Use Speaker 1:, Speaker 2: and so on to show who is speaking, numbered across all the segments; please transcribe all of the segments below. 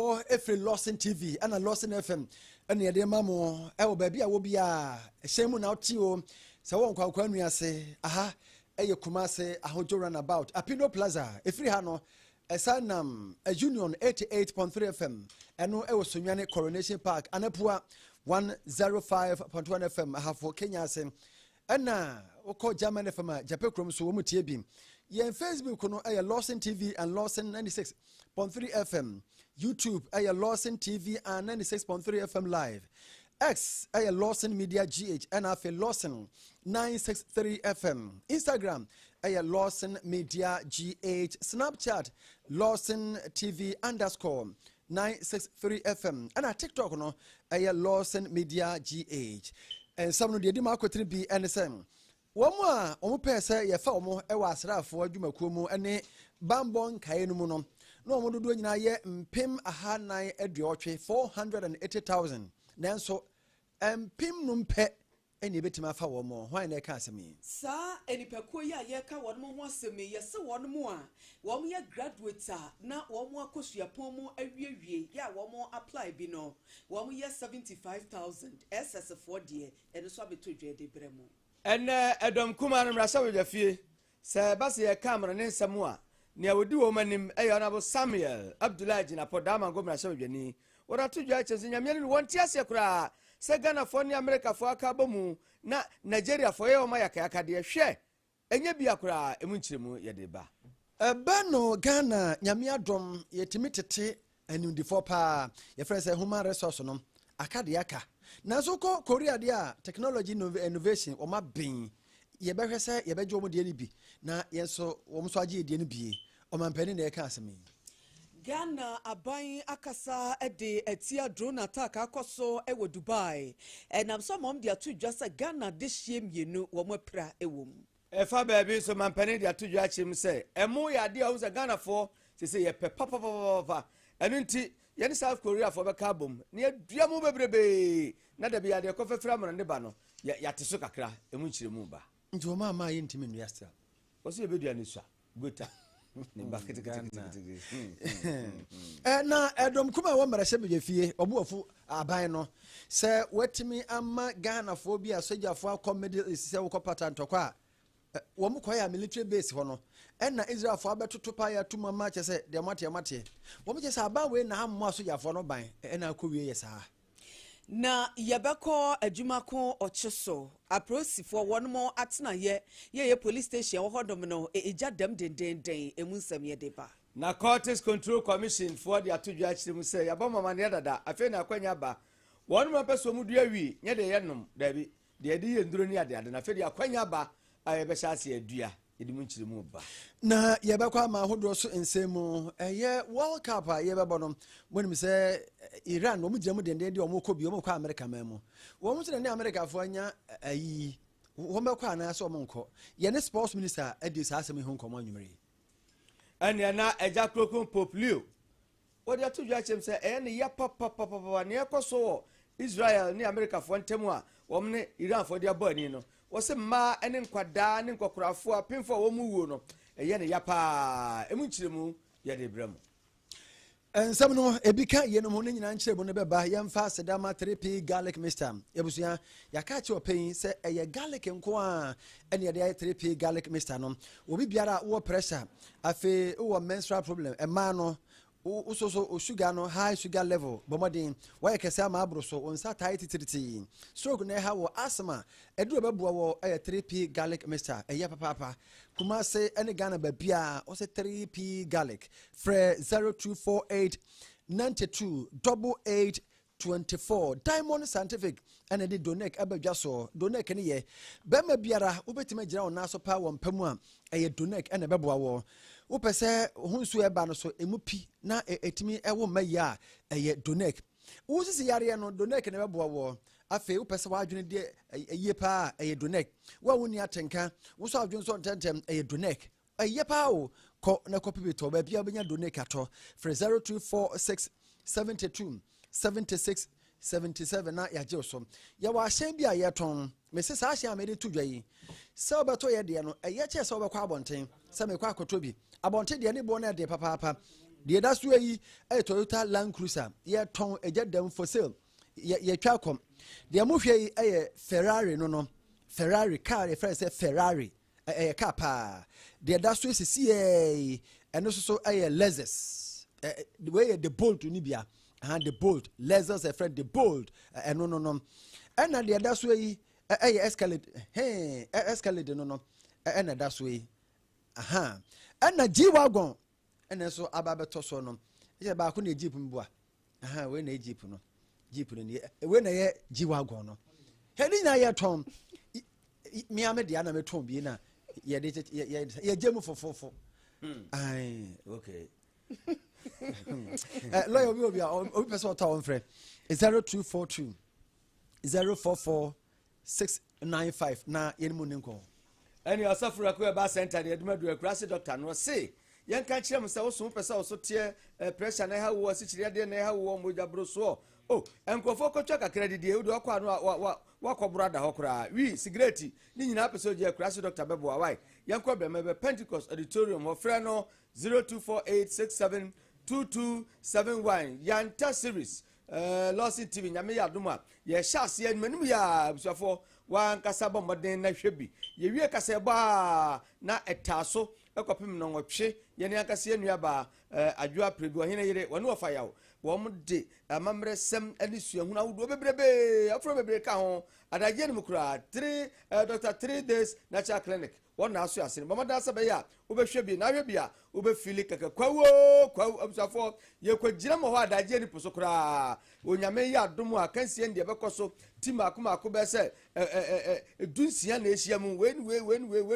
Speaker 1: for every Lawson TV and a Lawson FM and the mamo el baby I will be a shame now tio so one kwa say aha eyo kumase ahojo runabout Apino Plaza efri hano esanam a Union 88.3 FM eno ewo Sunyane Coronation Park anapua 105.1 FM aha for Kenya sen ena oko German FM Japekrom so wo tie bim yen Facebook no Lawson TV and Lawson 96.3 FM YouTube Lawson TV and 96.3 FM live X Lawson Media GH and Lawson 963 FM Instagram Lawson Media GH Snapchat Lawson TV _963 FM and TikTok no Lawson Media GH and some of the Marco be NSM one more on pese ye fa omo e wa asrafo adwumakuo mu ene bambon kae no mu no no omo dodo nyina ye mpem ahanan aduotwe 480,000 nanso mpem no mpe ene betima fa wo mo hwan na ka asemi sa enipakuo ya ye ka won mo ho asemi ye se won mo a wo mo ye graduate na wo mo akosuapon mu awiewie ya wo mo apply bi no wo mo ye 75,000 SS4 de ene so abeto dwede bremo and Adam Kuman Rasa with a fee, Sir Basia Cameron and Samoa, near would do woman Honorable Samuel Abdullah in a Podama Gomra Sojani. What are two judges in a million 1 Tiasia? Sagana for America for a cabomu, na Nigeria for your Mayaka, dear share, and Yabiakra, a Munchimu Yadeba. A Bano Ghana, Yamia drum, yet timidity, and in the fopa, your friends a human resource on Akadiaka. Nazoko Korea dia technology innovation o ma bin ye behwe se ye bejo mo de ni bi na yenso wo mso age de ni bi o ma mpani na ye ka asemi Ghana aban akasa de etia drone attack akoso e wo Dubai enam so mom de atu dwa se Ghana de hie mienu wo mo pra e wo mu e fa baabi so ma mpani de atu dwa chim se emu ya de o se Ghana for se ye pe papa enu nti yen South Korea for be carbon ne adua mu bebrebe na da bia de kofefra mo ne ba no ya teso kakra emu nchire mu ba nti o ma ye ntimi no yasta o se bedua ne sua gota ne basket na edom kuma wo mara shebe fie obuofu aban no se watimi ama Ghana fo bi asojafo comedy se wo kopata ntokwa wo mu koya military base ho no na Israel fo abetoto pa ya tuma ma che de mate wo mu che se aba we na hammo asojafo no ban na akowie yesa na yabako adwumako ocheso aprosifo wonmo atena ye police station wo hodom no eja dem dendenden emunsam ye deba na Cortes Control Commission for the atudwa achirem say yabama mane dada afi na akwanya ba wonmo peso mu dua wi nye de yenom dabi de edi ye nduro ni ade na afi de akwanya ba ayebe shase adua edimu nchiremu ba na yebekwa ama hodro so ensemu World Cup yebebo no monim se Iran wo mugiremu dende de omo kobi omo kwa America mamu wo mutene ne America fo anya ayi wo mekwa na so omo nko ye ne sports minister edi sa asem ho nkomo anwumere anya na eja krokon Poplio wo de atudwa chem se ne ya papa ne ekoso Israel ne America fo ntemu a wo ne Iran fo de abani no wose ma ene nkwada ne nkokorafo apemfo wo mu wuo no eye ne yapa emu nchiremu ye de brem ensam no ebika ye no ne nyina nchiremu ne beba yemfa sedama 3p garlic mixture ebusuya yaka che open se eye garlic nko a ene de 3p garlic mixture no obi biara wo pressure afi wo menstrual problem ma no o sugar no high sugar level bomodin why kese ama abroso onsa tight titiriti stroke na ha wo asthma eduro beboa wo 3p garlic mixture eye papa kuma se ene Ghana ba bia o se 3p garlic fre 0248 92 8824 Diamond Scientific ene de donek abadwa so donek ne ye bema biara obetima gira ona so pa wo mpamu a eye donek ene beboa wo wo pese hunsu eba no so emupi na etimi ewo maya eye donek wo sisi yare no donek ne beboa wo afi wo pese wa adwene de eye pa eye donek wa woni atenka wo so adwene so tentem eye donek eye pa wo ko na ko pibito ba bia obenya donek ato 0246 72 76 77 na yaje so ya wa hyen bia ye ton me se sa hyen amede tudwa yi se obeto ye de no eye che se obekwa abonten se me kwa akoto bi abonten de ne bo na de papa The that's way a Toyota Land Cruiser, yeah, ton a jet them for sale. Ye Chalcom. The movie a Ferrari, no. Ferrari car, a friend said Ferrari, a car. The that's way CA and also a Lexus. The way the Bolt to Nibia, and the Bolt, Lexus, a friend, the Bolt, and no. And the that's way a Escalade, hey, Escalade, no. And that's way. Aha. And a G-Wagon. And so Ababa Tosono. It's about when a Jeep Mbua. Aha, when a Jeep no. Jeep in the when a G-Wagon. Heading I at home. Miami Diana Metombina. Yeah, Jemu for 4. Aye, okay. Lawyer will be our personal town friend. 0242 044 695. Na Yenmuniko.
Speaker 2: And you are suffering a center, the Edmund Grassy doctor, no say. Young can't hear himself so also tear pressure and how was it there, how warm with the brusso. Oh, and Kofoko check a credit, you do walk brother Hokra. We, cigarette, Nin episode, your Grassy doctor Bebo, why? Young Cobra, maybe Pentecost auditorium of Freno 0248672271. Yanta series, Lawson TV, Yamia Duma. Yes, Shasi and Menumia, so one Casaba Modern Nashabi. Ye Casaba na etaso, a copy no opche, Yaniakasia Niaba, Adua Prego, Hene, one of fire. 1 day, a member Sam Alicia, who would be a from a break home at a Yenmukra, 3 days, natural clinic. One now, so I said, Mamma Dasabaya, Ube Shebi, Narabia, Ube Philip, Quo, observe, you could Jamaha, that Jenny Pusokra, when Yamea Dumua can see the Abacoso, Timakuma Kubese, Duncian Asiamu, when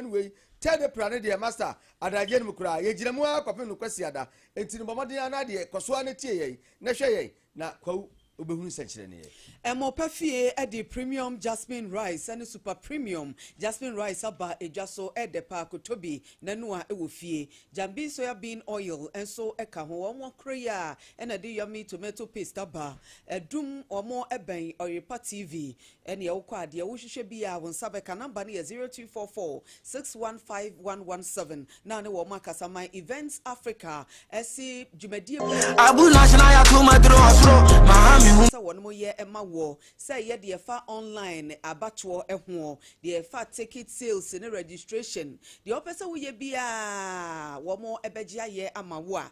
Speaker 2: we. Tell the planet, dear master, at a Yenmukra, Yejamua, Copin Quasiada, and Tinamadiana, Coswanity, Nashe, not quo.
Speaker 3: Emo pefie e di premium jasmine rice and super premium jasmine rice aba e jaso e de pa kotobi nanua e wo fie jambi soya bean oil enso e ka ho won kroya e na de yummy tomato paste aba edum omo eben Oripa TV ene ye wokọ ade wo hwehwe bia won sabeka number ne 0244 615117 na ne wo makasa my events Africa esi jumedie
Speaker 4: abu national ya to madro asro mahami
Speaker 3: so one mo ye ema wo say ye de fa online abato ehwo de fa ticket sales ne registration de opese wo ye bia wo mo ebegia ye ama wo a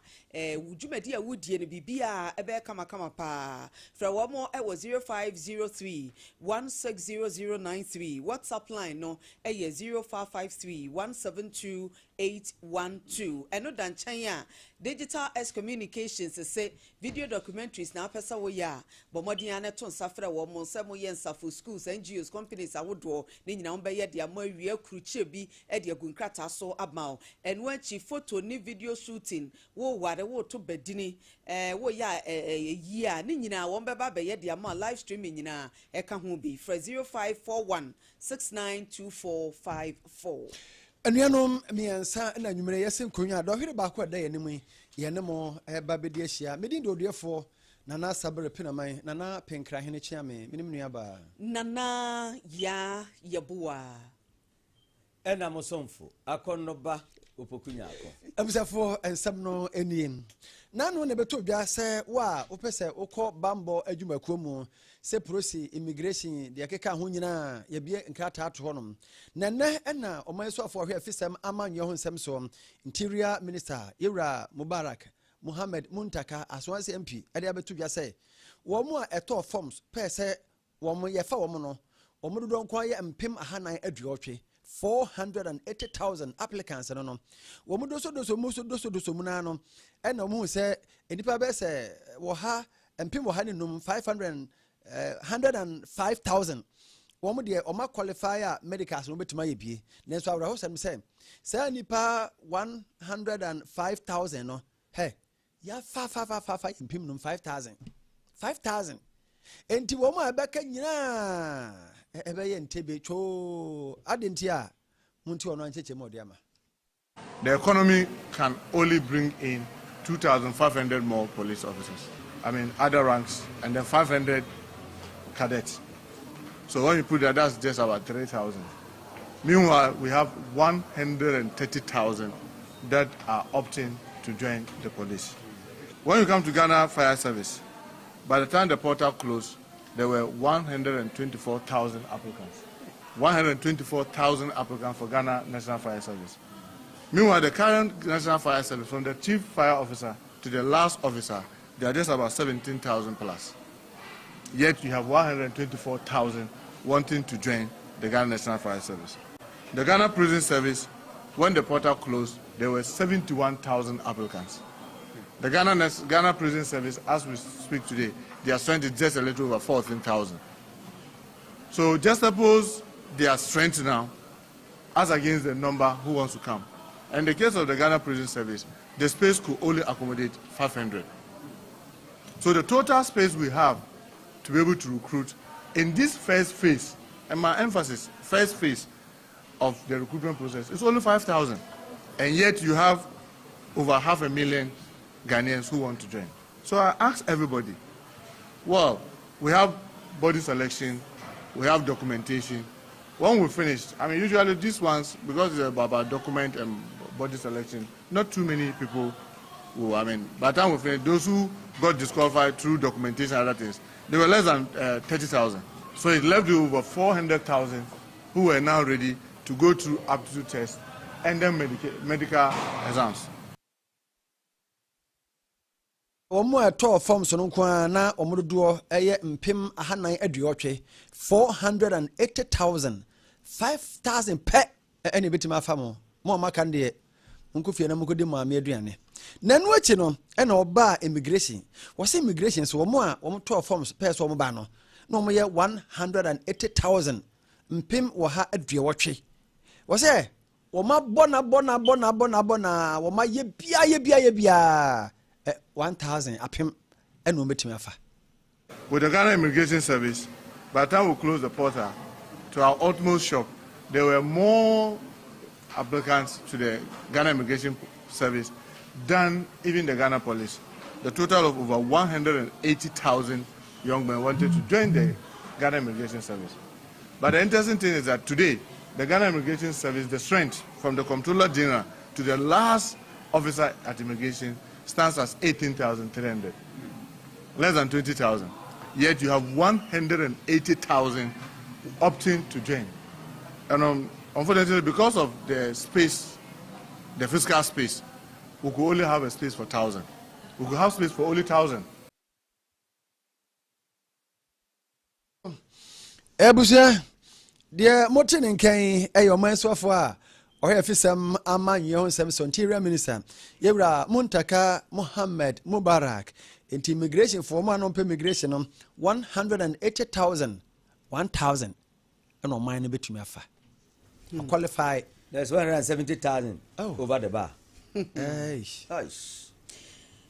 Speaker 3: wujumadi a wudie ne bibia ebe kama pa fra wo mo e wo 0503 160093 WhatsApp line no e ye 0553 172 812 eno dan chan digital s communications say video documentaries na pesa wo ya bomodin ane ton safra wo mo nsemo ye nsafo schools NGOs companies awodo ne nyina wo be ye de amawie akruche bi e de agunkrata so abao eno achi photo ni video shooting wo ware wo to bedini wo ya yia ne nyina wo be ba be ye de ama live streaming nyina e ka ho bi fra 0541 692454
Speaker 1: Anuanom miensa na nwumere yese nkonwa do hwere ba ko da ye nemu ye ne mo ba bedi ahia medin do odefo nana sabre pinaman nana penkra hene chiame menim nua ba
Speaker 3: nana ya yeboa
Speaker 2: ena mosomfo akonnoba opokunya akọ
Speaker 1: abusafo ensam no eniem nanu ne beto dwa se wa opese ukọ bambo adwumakuo mu se prosi immigration de akeka ho nyina ye bie nkrata ato honom nenne ena omanso afo hwe afisem amanyo ho nsem so interior minister Ira Mubarak Muhammad Muntaka aswanse MP ade abeto dwa se wo mu a eto forms pese wo mu ye fa wo mu no wo mu do nkwa ye mpem ahanan aduotwe 480,000 applicants no wo mu doso mu na no ena mu se enipa be se wo ha mpem wo ha ne num 105,000 wo mu de o ma qualifier medicals no betima ye bie nenso awra ho sem se say nipa 105,000 no he ya fa mpem num 5,000 enti wo mu abeka nyina ebe ye ntebe cho adenti a munti ono ancheche modiama.
Speaker 5: The economy can only bring in 2,500 more police officers. I mean, other ranks, and then 500 cadets. So when you put that, that's just about 3,000. Meanwhile, we have 130,000 that are opting to join the police. When you come to Ghana Fire Service, by the time the portal closed, there were 124,000 applicants. 124,000 applicants for Ghana National Fire Service. Meanwhile, the current National Fire Service, from the chief fire officer to the last officer, they are just about 17,000 plus. Yet you have 124,000 wanting to join the Ghana National Fire Service. The Ghana Prison Service, when the portal closed, there were 71,000 applicants. The Ghana Prison Service, as we speak today, their strength is just a little over 14,000. So just suppose their strength now, as against the number who wants to come. In the case of the Ghana Prison Service, the space could only accommodate 500. So the total space we have to be able to recruit in this first phase, and my emphasis, first phase of the recruitment process, is only 5,000. And yet you have over 500,000 Ghanaians who want to join. So I ask everybody, well, we have body selection, we have documentation. When we finished, I mean, usually these ones, because it's about document and body selection, not too many people who, I mean, by the time we finished, those who got disqualified through documentation and other things, they were less than 30,000. So it left over 400,000 who were now ready to go through aptitude tests and then medical exams.
Speaker 1: Omo eto forms no kwa na omododo eye mpem ahanan aduotwe 480,000 5,000 pe ene betima afamo mo maka de nkofie na mukodi maame aduane nanu achi no ena oba immigration wose immigration so omo a omo to forms pe so omo ba no na omo ye 180,000 mpem wo ha aduotwe wose woma bona woma ye bia 1,000 apim and afa.
Speaker 5: With the Ghana Immigration Service, by the time we closed the portal, to our utmost shock, there were more applicants to the Ghana Immigration Service than even the Ghana Police. The total of over 180,000 young men wanted to join the Ghana Immigration Service. But the interesting thing is that today, the Ghana Immigration Service, the strength from the Comptroller General to the last officer at immigration stands as 18,300, less than 20,000. Yet you have 180,000 opting to join. And unfortunately, because of the space, the fiscal space, we could only have a space for 1,000. We could have space for only 1,000.
Speaker 1: Ebusia, dear Motin and Kane, your man so far. Or afisem ama yon service interior minister Yebra Muntaka Mohammed Mubarak into immigration for man on immigration 180,000 1,000 and on mine between afa qualify
Speaker 2: there's 170,000 over the bar.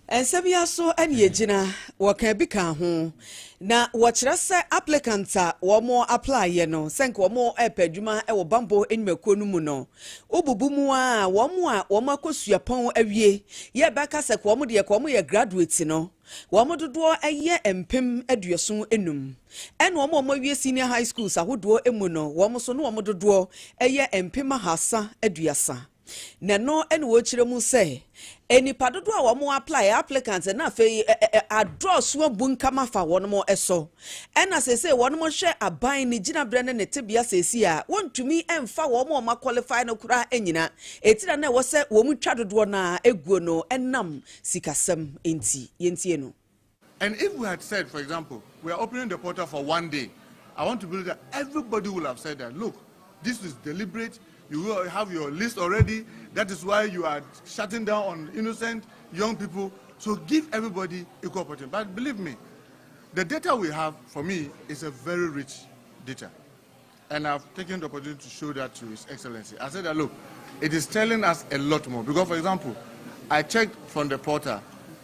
Speaker 3: And sabia so any ejina waka bika ho na wɔkyerɛ sɛ applicant a wɔn apply ye no sɛnk wɔn ɛpɛdwuma ɛwɔ bambo enimekuo no mu no obubu mu a wɔn akosua pɔn awie ye bɛka sɛ wɔn de wɔn yɛ graduate no wɔn dodoɔ ɛyɛ mpem aduoson enum ɛna wɔn awie senior high schools ahodoɔ emu no wɔn so no wɔn dodoɔ ɛyɛ mpem ahasa aduasa na no ene wo kyerɛ mu sɛ enipa dodo a wɔn apply applicants na afei address wo bunkama fa wɔn mo ɛso ɛna sese wɔn mo hwɛ aban ne gyinabrɛ ne tebea sesi a wɔntumi ɛmfa wɔn mo qualify no kura enyina etira na wɔ sɛ wɔn twa dodo na eguo no ɛnam sikasɛm enti yentie no.
Speaker 5: And if we had said, for example, we are opening the portal for one day, I want to believe that everybody will have said that, look, this is deliberate. You will have your list already. That is why you are shutting down on innocent young people. So give everybody equal opportunity. But believe me, the data we have, for me, is a very rich data. And I've taken the opportunity to show that to His Excellency. I said that, look, it is telling us a lot more. Because, for example, I checked from the portal,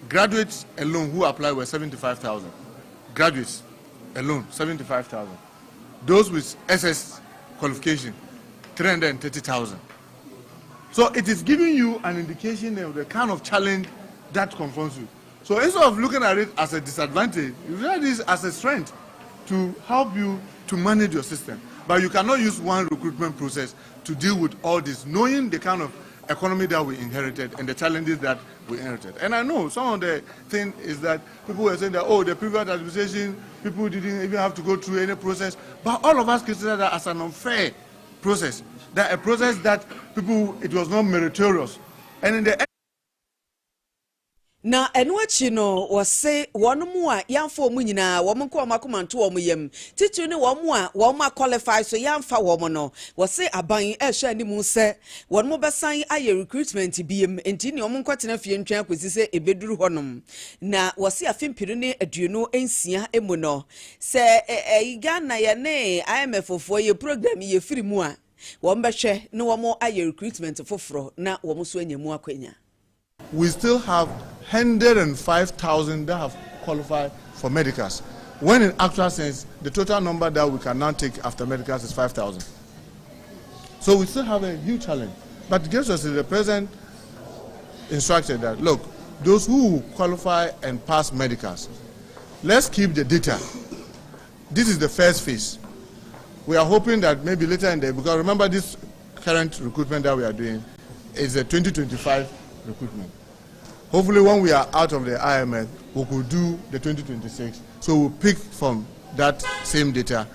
Speaker 5: graduates alone who applied were 75,000. Graduates alone, 75,000. Those with SS qualification, 330,000. So it is giving you an indication of the kind of challenge that confronts you. So instead of looking at it as a disadvantage, you look at this as a strength to help you to manage your system. But you cannot use one recruitment process to deal with all this, knowing the kind of economy that we inherited and the challenges that we inherited. And I know some of the thing is that people were saying that, oh, the previous administration, people didn't even have to go through any process. But all of us consider that as an unfair process, that a process that people, it was not meritorious. And in the end,
Speaker 3: na enwachi no wose wonu mu a yamfa omu nyina wo mo ko makomanto wo mo yam titu ne wo mo a wo ma qualify so yamfa wo mo no wose aban e hwa animu se wonu mo besan aye recruitment biem enti ne wo mo nkotena fie ntwan akosi se ebeduru honom na wose afimpiru ne aduonu ensia emu no se Ghana ye ne IMF fofo ye program ye free mu a wo mbehwe ne wo mo aye recruitment foforo na wo mo so anyamu akwanya.
Speaker 5: We still have 105,000 that have qualified for medicals, when in actual sense, the total number that we can now take after medicals is 5,000. So we still have a huge challenge. But Jesus, the President, instructed that, look, those who qualify and pass medicals, let's keep the data. This is the first phase. We are hoping that maybe later in the day, because remember this current recruitment that we are doing is a 2025 recruitment. Hopefully when we are out of the IMF, we could do the 2026. So we'll pick from that same data.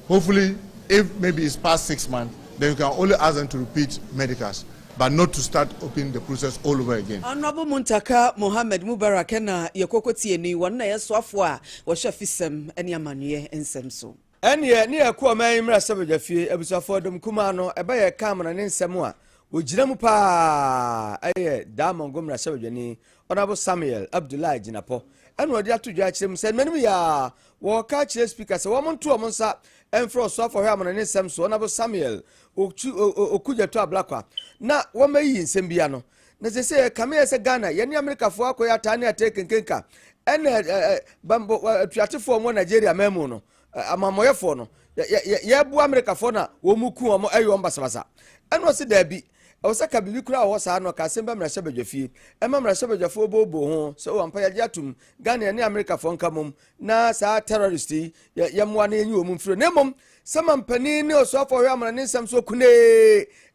Speaker 5: Hopefully, if maybe it's past 6 months, then you can only ask them to repeat medicals, but not to start opening the process all over again.
Speaker 3: Honorable Muntaka Mohammed Mubarak na yekokoti ni wanna yeswafo a wo afisem ene amanuye ensem so.
Speaker 2: Ene ne yakọ man mra sabajafie abusafo dom kuma no eba ye kamera ne nsem a wojira mu pa aye da mongomra sabajani Honorable Samuel Abdullahi Jinapo ene odi atodwa kirem se manim ya wo ka kire speaker se wo monto o monsa enfro so afọ hwe amana ne nsem so Honorable Samuel okujeto ablakwa na wo mayi nsem bia no na se kame se Ghana ye ne America fo akoya ta ne atekenkenka ene bambo tuatefo mo Nigeria memu no amamoyefo no ye bu America fo na wo muku o mo ayo mbasabasa eno se da bi o se ka bibi kura wo sa no ka semba mra sebadwafie ema mra sebadwafo bobo ho so ampa ya atum Ghana ne America fo nka mom na sa terrorist ye moa na enyi o mu mfiro ne mom sama mpani ne o so afọ hwe amana ne nsam so kune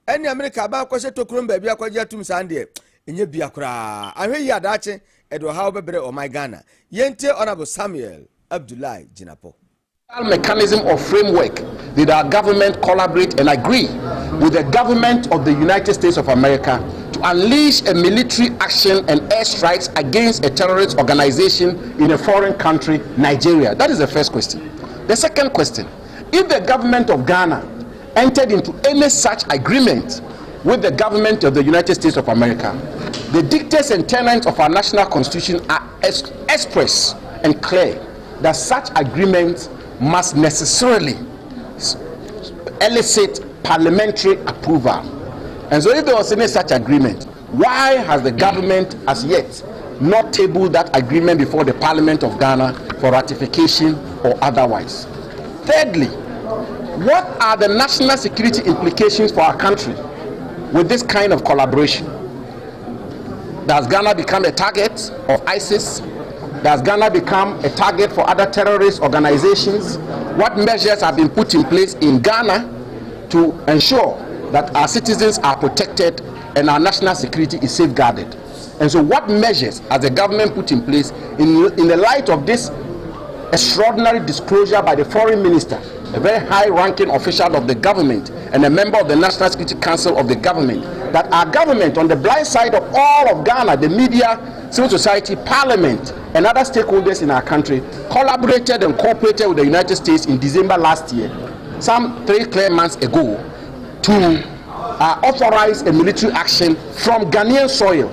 Speaker 2: ene America ba kwose tokuro mba bia kwaje atum sande enye bia kura ahwe yi adache edo ha obebre o my Ghana yente Honorable Samuel Abdullahi Jinapo.
Speaker 6: Mechanism or framework did our government collaborate and agree with the government of the United States of America to unleash a military action and airstrikes against a terrorist organization in a foreign country, Nigeria? That is the first question. The second question, if the government of Ghana entered into any such agreement with the government of the United States of America, the dictates and tenets of our national constitution are express and clear that such agreements must necessarily elicit parliamentary approval. And so if there was any such agreement, why has the government as yet not tabled that agreement before the Parliament of Ghana for ratification or otherwise? Thirdly, what are the national security implications for our country with this kind of collaboration? Does Ghana become a target of ISIS? Does Ghana become a target for other terrorist organizations? What measures have been put in place in Ghana to ensure that our citizens are protected and our national security is safeguarded? And so what measures has the government put in place in the light of this extraordinary disclosure by the foreign minister, a very high-ranking official of the government and a member of the National Security Council of the government, that our government, on the blind side of all of Ghana, the media, civil society, parliament, and other stakeholders in our country, collaborated and cooperated with the United States in December last year, some 3 clear months ago, to authorize a military action from Ghanaian soil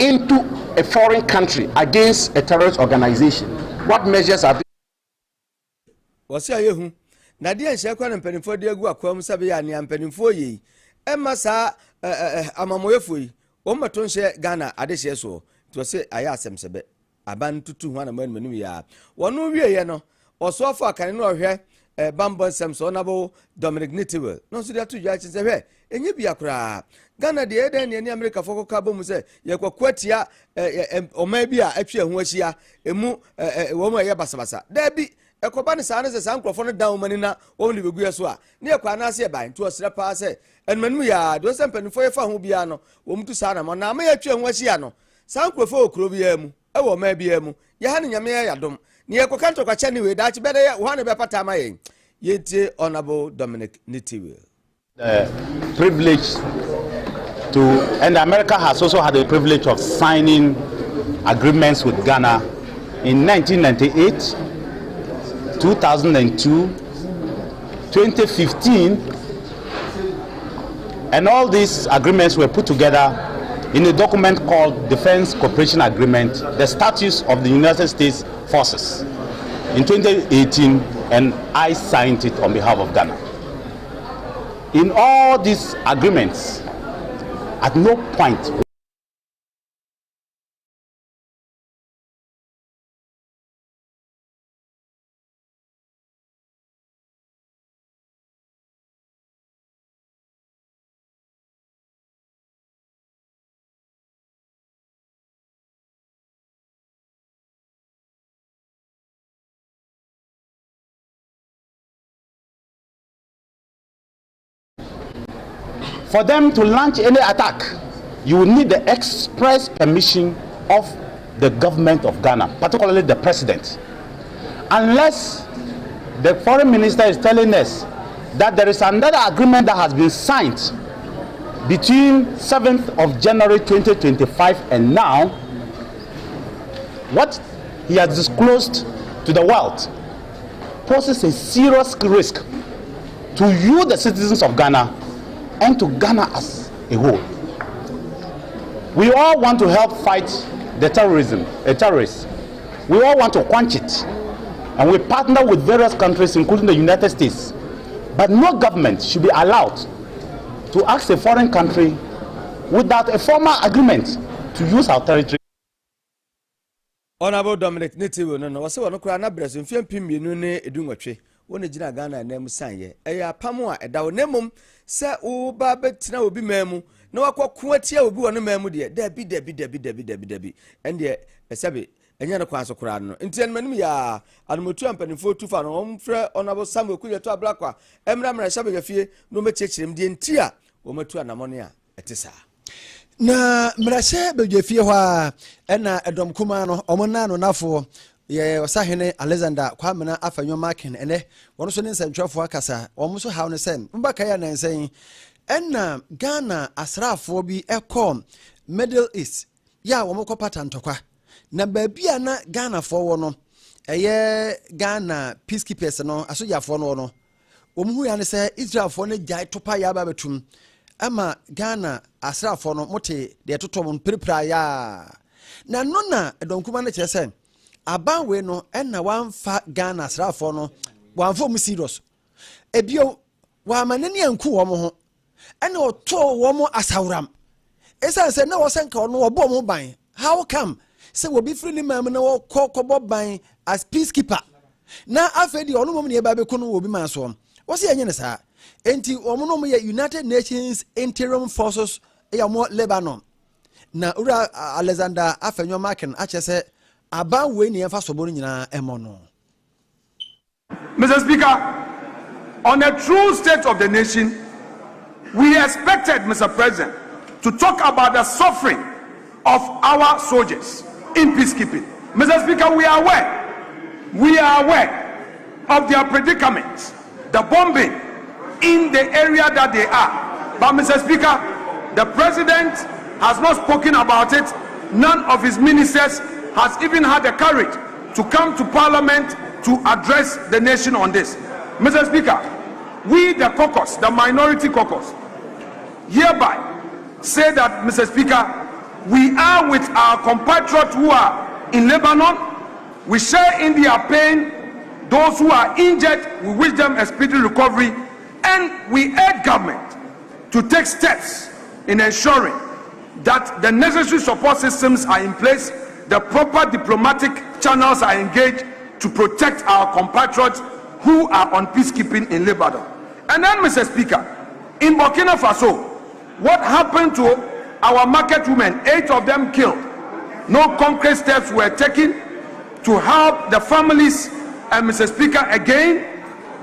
Speaker 6: into a foreign country against a terrorist organization. What measures have been?
Speaker 2: Wasi ayehu na dia nhyɛ kwa mpanimfo de agu akwam sabe ya ne mpanimfo yi emma sa amamoyefo yi wo mato nhyɛ Ghana adehye so to se aya asem sebe aban tutu ho na manum ya wono wieye no osofo akane no ohwɛ bambon sem so nabo Dominic Nitiwell no so dia to dwa chi se hwɛ enye bia kura Ghana de eden ne America foko ka bomu se ye kwakwatia oma bia atwe ho ahia emu wo ma ye basabasa da bi ekoba ne saa ne se sankrofo no down mani na won le begu so a ne ekwa na ase ban to osra pa se enmanum ya do se mpanifo ye fa ho bia no wo mtu saa na mo na ma ya twa ho ahia no sankrofo okro bia mu e wo ma bia mu ye ha ne nyame ya dom ne ekoka ntokwa cha ne we da chi bede ye wo ha ne be pata ma ye yente Honorable Dominic Nitiwe.
Speaker 6: Privilege to, and America has also had the privilege of signing agreements with Ghana in 1998, 2002, 2015, and all these agreements were put together in a document called Defense Cooperation Agreement, the Status of the United States Forces, in 2018, and I signed it on behalf of Ghana. In all these agreements, at no point for them to launch any attack, you will need the express permission of the government of Ghana, particularly the president. Unless the foreign minister is telling us that there is another agreement that has been signed between 7th of January 2025 and now, what he has disclosed to the world poses a serious risk to you, the citizens of Ghana, and to Ghana as a whole. We all want to help fight the terrorists. We all want to quench it. And we partner with various countries, including the United States. But no government should be allowed to ask a foreign country without a formal agreement to use our territory.
Speaker 2: Honorable Dominic Nitiwe no wase wono kura na breso mfiem pimienu ne edunwotwe wona gina Ghana na mu sanye eya pamo a eda wonemum se wo ba betina obi mamu na wakwaku atia obi wono mamu de dabi ende esabe enya ne kwanso kura no ntien manum ya anomotu ampanifo tufa no omfre Honorable Samuel Kuyeto Ablakwa emra shabe gafie no mechechirem de ntia wo matu anamone a etisa
Speaker 1: na mrase begefie ho a na edom kuma no omona no nafo ye osahene Alexander kwamena afanyo marking ene wono so ne nsantwafo akasa omo so hawo ne sen mbaka ya nansen na Ghana asrafo bi ekom Middle East ya womo kopata ntokwa na babia na Ghana fo wo no eye Ghana peacekeepers no asojafo no no omu ya ne se Israel fo ne jai topa ya ba betum ama Ghana asrafo no mote de totom prepra ya na no na edonkuma na kyerese abanwe no na wanfa Ghana asrafo no wanfo mu serious ebio wa manani anku wo mo ho na oto wo mo asawram esanse na wo senka no wo bo mo ban how come say wo bi free ni mam na wo kokobo ban as peacekeeper na afedi ono mo ne ba be kuno wo bi man so wo se enye ne sa enti omo no ye United Nations Interim Forces ya mo Lebanon na ura Alexander Afenyo Markin achese aba we ni emfa sobo nyina emono.
Speaker 7: Mr. Speaker, on a true state of the nation, we expected, Mr. President, to talk about the suffering of our soldiers in peacekeeping. Mr. Speaker, we are aware of their predicament, the bombing in the area that they are. But Mr. Speaker, the President has not spoken about it. None of his ministers has even had the courage to come to Parliament to address the nation on this. Mr. Speaker, we, the caucus, the minority caucus, hereby say that, Mr. Speaker, we are with our compatriots who are in Lebanon. We share in their pain. Those who are injured, we wish them a speedy recovery. And we urge government to take steps in ensuring that the necessary support systems are in place, the proper diplomatic channels are engaged to protect our compatriots who are on peacekeeping in Lebanon. And then, Mr. Speaker, in Burkina Faso, what happened to our market women? 8 of them killed. No concrete steps were taken to help the families And Mr. Speaker, again,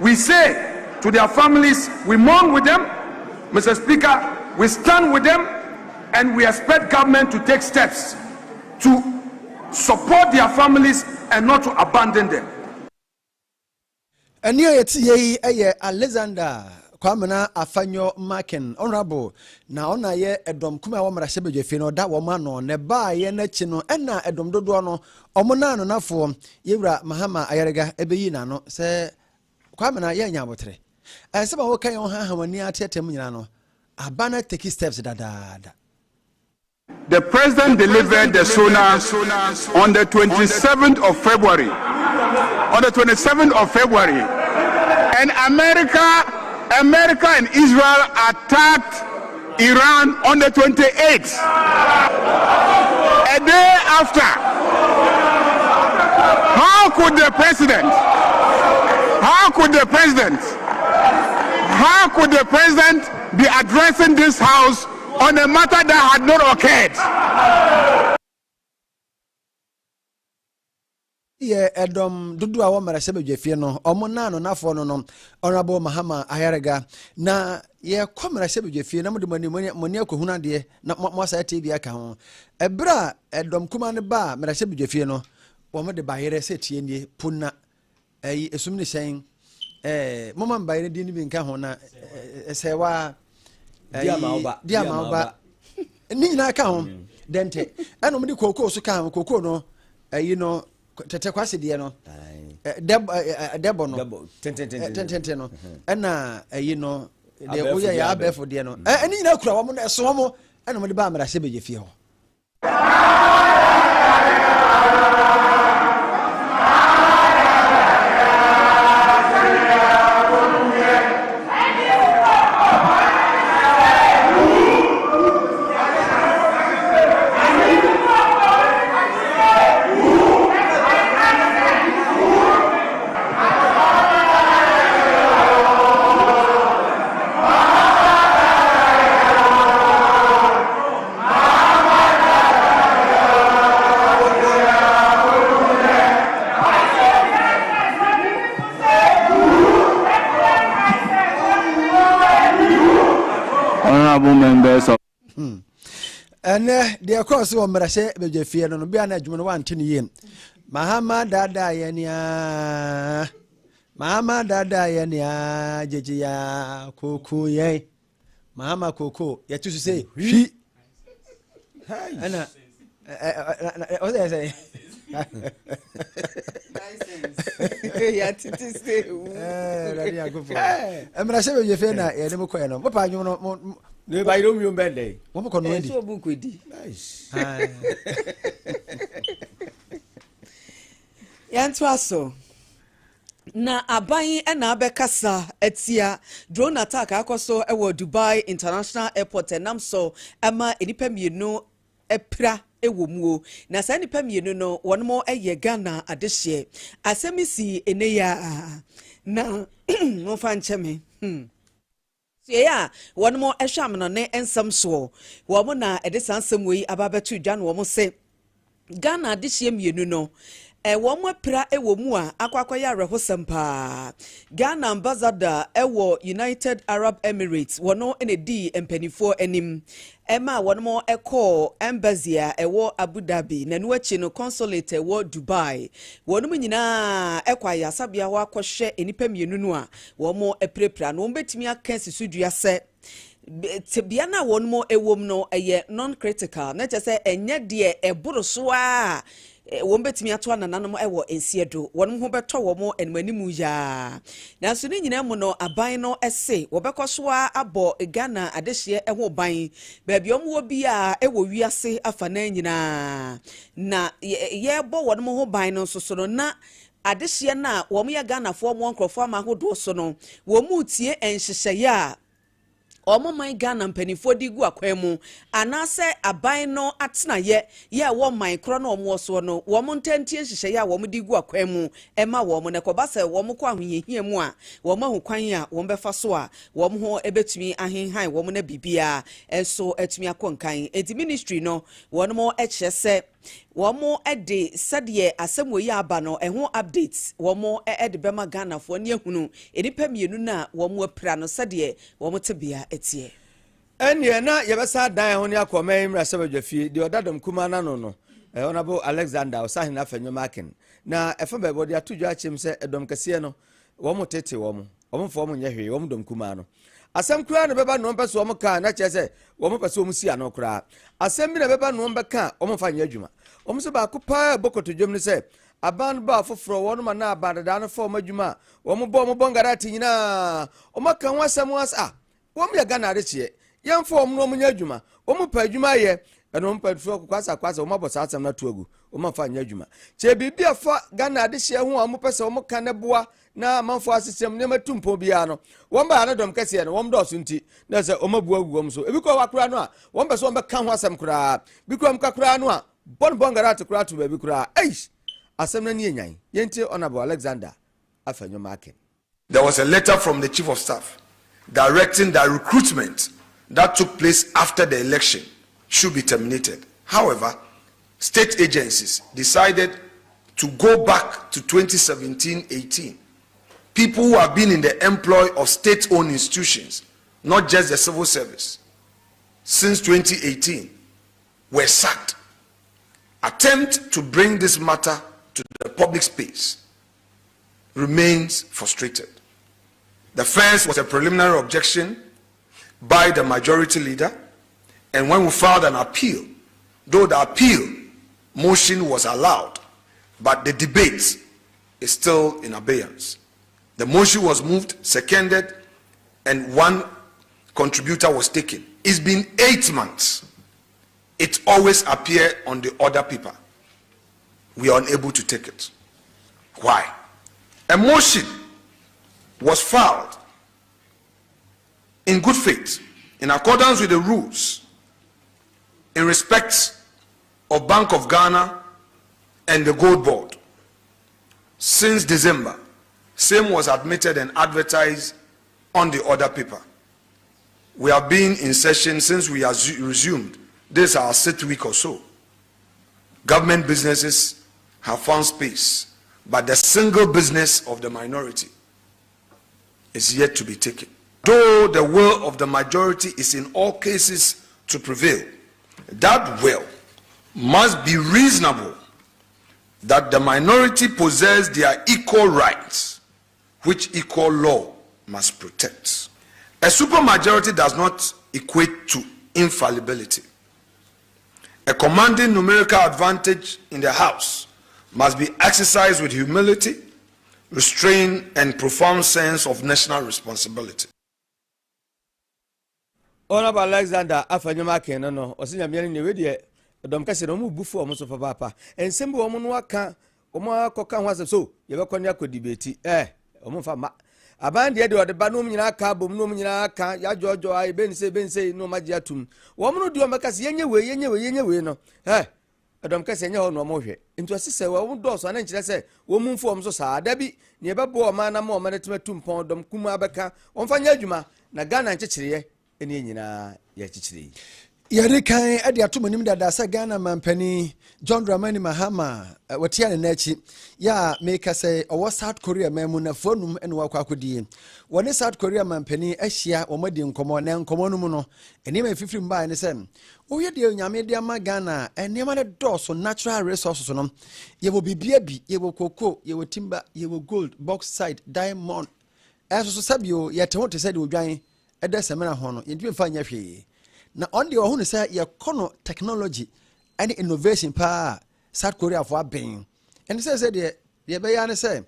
Speaker 7: we say to their families, we mourn with them. Mr. Speaker, we stand with them, and we expect government to take steps to support their families and not to abandon them.
Speaker 1: And here it's ye Alexander Kwamena Afanyo Maken Honorable na ona ye edom kuma wa marasebe jefe no da wo ma no ne ba ye na chi no ena edom dodo no omona no nafo yewura Mahama Ayarega ebeyi na no se Kwamena ye nya botre se ba wo kan yo ha hamani atetem nyina no abana take steps dadada.
Speaker 8: The president delivered the sonar on the 27th of February. On the 27th of February, and America and Israel attacked Iran on the 28th. A day after, how could the president be addressing this house on a matter that had not occurred?
Speaker 1: Ye edom dudu a wo marasebe dwefie no omona no nafo no Honorable Mahama Ayarega na ye komarasebe dwefie na mode mani akohuna de na mosa TV aka ho ebra edom kuma ne ba marasebe dwefie no wo mode bayere se tie nie punna esum ne sen mama bayere di ni bi nka ho na se wa dia maoba ni nyina ka ho dente eno mode kokoo so ka ho kokoo no no tete kwase de no debo no tente no na no de oya ya abefo de no ani nyina kura wo mo na so mo na mo de ba amara se beje fie ho.
Speaker 8: Members of
Speaker 1: and the course of Marashe Bejefia no be an adjuman 1 10 years. Mahama Dada Yania Jejia Koko ye Mahama Koko yet to say he Anna what I say
Speaker 3: Yeah, to stay.
Speaker 1: I'm going to say you feel that you're going to you know.
Speaker 2: No, by you bend day.
Speaker 1: What can we
Speaker 3: do? Book with
Speaker 2: Nice.
Speaker 3: Yantuaso. Na abayin na abekasa etia drone attack akoso ewo Dubai International Airport enam so ama enipa mienu epra ewo muo na sa nipa mienu no wonmo eye Ghana adehye asemisi eneya na mo fa ncheme yeah, one more esham no ne ensam so wo mo na edisansem wi ababetu dwa no wo se Ghana adehye mienu no wo mo pra ewo mu a akwakoya rehosem pa Ghana ambassador ewo United Arab Emirates wono enedi empanifo anim ema wono mo eko embassy a ewo Abu Dhabi na no achi no consulate ewo Dubai wono mu nyina ekwa ya sabia wa akohwe enipa mienu no a wo mo eprepra no betimi aka sisudua se tebia na wono mo ewom no eye non critical na chese enye de eboro so a won betimi ato anananom ewo ensiedo won ho beto wo mo enmanimu ya na so ni nyina mu no aban no ese wo bekoso a abo Ghana adehye eho ban ba bia omo bi a ewo wiase afa na nyina na ye bo won mo ho ban no so no na adehye na wo mo ya Ghana fo mo nkrofo ama hodo so no wo mu tie enhyehye ya omo man Ghana mpanifo di gu akwemu anase aban no atena ye wo man kro na omo so no wo mo ntantie hyehyɛ ya wo mo di gu akwemu ema wo mo ne koba se wo mo kwa ahoyehia mu a wo mo ahukwan a wo befa so a wo mo ho ebetumi ahenhan wo mo na bibia enso etumi akonkan edi ministry no wo no mo ekyɛ se wɔn de sɛdeɛ asɛm wɔ yi aba no ɛho updates wɔn de bɛma Ghanafoɔ ne ehunu enipa mmienu na wɔn apira no sɛdeɛ wɔn te bea etie.
Speaker 2: ɛnneɛ na yɛbɛsa dan ho ne akɔmɛ mmra sɛ badwafie deɛ ɔdadom kuma na no honorable Alexander Osahin Afenyo Akin na ɛfa bɛbɔ de ato dwa akyem sɛ ɛdɔm kɛseɛ no wɔn tete wɔn fɔ wɔn nyɛ hwee wɔn dɔm kuma no asɛm kura no bɛba no mpɛ so wɔn ka na kyerɛ sɛ wɔn pɛ so wɔn si ano kura asɛm bi na bɛba no bɛka wɔn fa nyɛ adwuma wɔn so baako paa bokoto dwom no sɛ aban ba foforɔ wɔn ma na aban dada no fa wɔn adwuma wɔn bɔ ngarati nyinaa wɔn aka ho asɛm asa wɔn yɛ Ghana adekyɛ yɛn fa wɔn no wɔn nyɛ adwuma wɔn pɛ adwuma yɛ ɛno mpa tuo kwasa wɔn abɔ saa asɛm na to agu wɔn fa nyɛ adwuma kyɛ biribi afa Ghana adekyɛ ho a wɔn pɛ sɛ wɔn ka ne boa na manfo asisem ne matumpo bia no wɔn ba na dɔm kɛse no wɔn dɔso nti na sɛ wɔn abu agu wɔn so ebi kɔ wakora no a wɔn bɛ so wɔn bɛka ho asɛm koraa bi kɔ wɔn kakora no a bon garate koraa to baabi koraa asɛm na ne nyan yɛntie honorable Alexander Afenyo Akin.
Speaker 7: There was a letter from the chief of staff directing that recruitment that took place after the election should be terminated. However, state agencies decided to go back to 2017-18. People who have been in the employ of state-owned institutions, not just the civil service, since 2018 were sacked. Attempt to bring this matter to the public space remains frustrated. The first was a preliminary objection by the majority leader, and when we filed an appeal, though the appeal motion was allowed, but the debate is still in abeyance. The motion was moved, seconded, and one contributor was taken. It's been 8 months. It always appears on the other paper. We are unable to take it. Why? A motion was filed in good faith, in accordance with the rules, in respect of Bank of Ghana and the Gold Board. Since December, same was admitted and advertised on the other paper. We have been in session since we have resumed. This is our 6th week or so. Government businesses have found space, but the single business of the minority is yet to be taken. Though the will of the majority is in all cases to prevail, that will must be reasonable, that the minority possess their equal rights, which equal law must protect. A supermajority does not equate to infallibility. A commanding numerical advantage in the House must be exercised with humility, restraint, and profound sense of national responsibility.
Speaker 2: Honorable Alexander Afenyo Akin no osinya miani ne we dom kase no mu bufu o so papa ensem bi o no aka o ma koka ho asem so ye be kɔne akodi beti o mo fa ma aban de o de ba no nyina aka bom no nyina aka ya jojo ai bense no magye atum wo mo no de o makase yenye we no dom kase nye ho no mo hwe ntu asese wo do so na nkyere se wo mu mfu o so saa da bi ne be bo o ma na mo ma netem atumpon dom kuma abeka o mfa nya adwuma na Ghana nkyekere ene nyina ya kyikyire
Speaker 1: yare kan ade atomonim dada sa Ghana mampani John Dramani Mahama watia ne nachi ya make say owo South Korea mamu na fonum ene wakwa akodie woni South Korea mampani ahia omodi nkomo na nkomo no mu no ene ma fifiri mba ne sem wo ye de nyame de ama Ghana ene ma de doso natural resources no ye bo bibia bi ye bo koko ye wo timber ye wo gold bauxite diamond eso so sabio ye te ho te said odwan ede semena ho no ye ntwe fa nya hwe na on the ohun say ye kono technology and innovation pa South Korea for ben and say de be ya ne say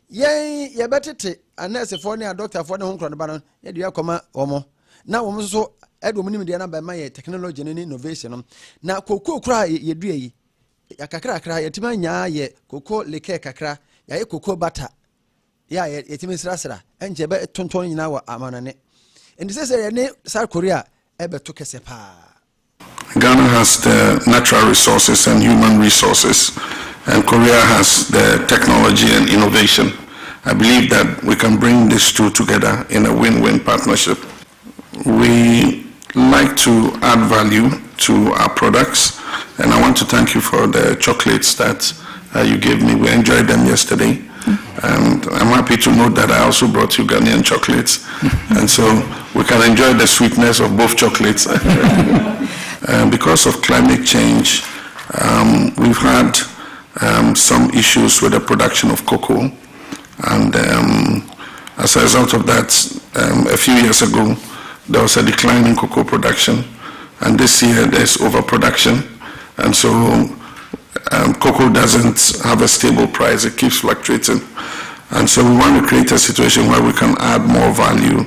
Speaker 1: ye betete anese for ne doctor for ne ho nkro ba no ye de akoma omo na wo so edom nim de na ba ma ye technology and innovation na koko kra ye dua yi ya kakra ye tima nya ye koko leke kakra ya ye koko bata ya ye timi srasra enje be tonton nyina wa amanane and say ne South Korea
Speaker 6: Ghana has the natural resources and human resources, and Korea has the technology and innovation. I believe that we can bring these two together in a win-win partnership. We like to add value
Speaker 9: to our products. And I want to thank you for the chocolates that you gave me. We enjoyed them yesterday. And I'm happy to note that I also brought you Ghanaian chocolates. And so we can enjoy the sweetness of both chocolates. Because of climate change, we've had some issues with the production of cocoa. And as a result of that, a few years ago, there was a decline in cocoa production. And this year, there's overproduction. And so cocoa doesn't have a stable price, it keeps fluctuating. And so we want to create a situation where we can add more value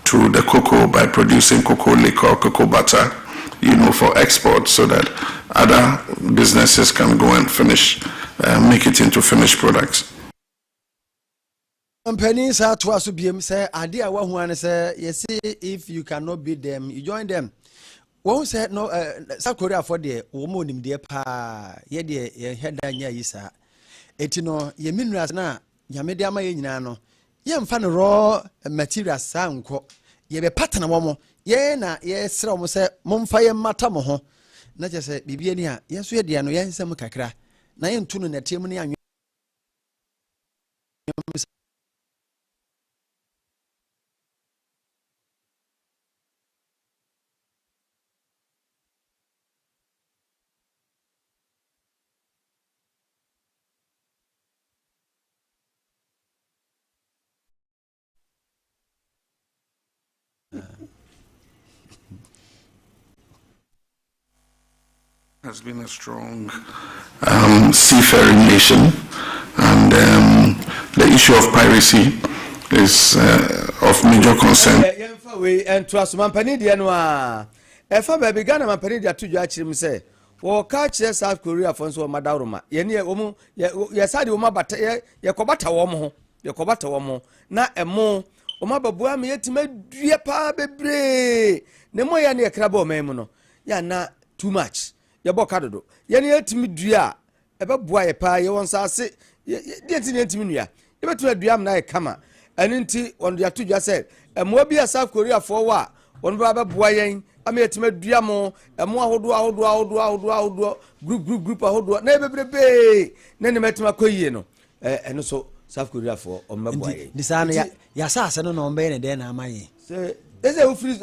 Speaker 9: to the cocoa by producing cocoa liquor, cocoa butter, for export, so that other businesses can go and make it into finished products.
Speaker 1: Companies are to us to say, idea one say, yes, if you cannot beat them, you join them. One said no, South Korea for the woman in dear pa, ye dear, ye head down ya isa. Etino, ye minerals na, ya media my inano. Ye fan raw material sound co. Ye be pattern a woman, ye na, ye srom say, Mumfire matamoho. Not just say, Bibiania, yes, we dear no yan some kakra. Na yen tune in the timony and
Speaker 9: has been a strong seafaring nation, and the issue of piracy is of major concern.
Speaker 2: And trust Mampani Dianoa. If I began a Mampani to judge him say, or catch South Korea for so Madaruma. Yeni Omo, Yasadi Oma Bata, Yakobata Womo, Yakobata Womo, not a more, Omaba Buami yet made dear pa bebre. Nemo yani a crabo memono. Ya na too much. Yabokado. Yani yet me dria. Eba boy pa, you want to say, didn't mean ya. You better driam na kama. And inti on the two just said, and more be a South Korea for what? One brother boying, I made to make Diamo, and more group, never be. Then met my coyeno, and also South Korea for on my boy.
Speaker 1: This ania, Yasas, and no man, and then am I.
Speaker 2: There's a free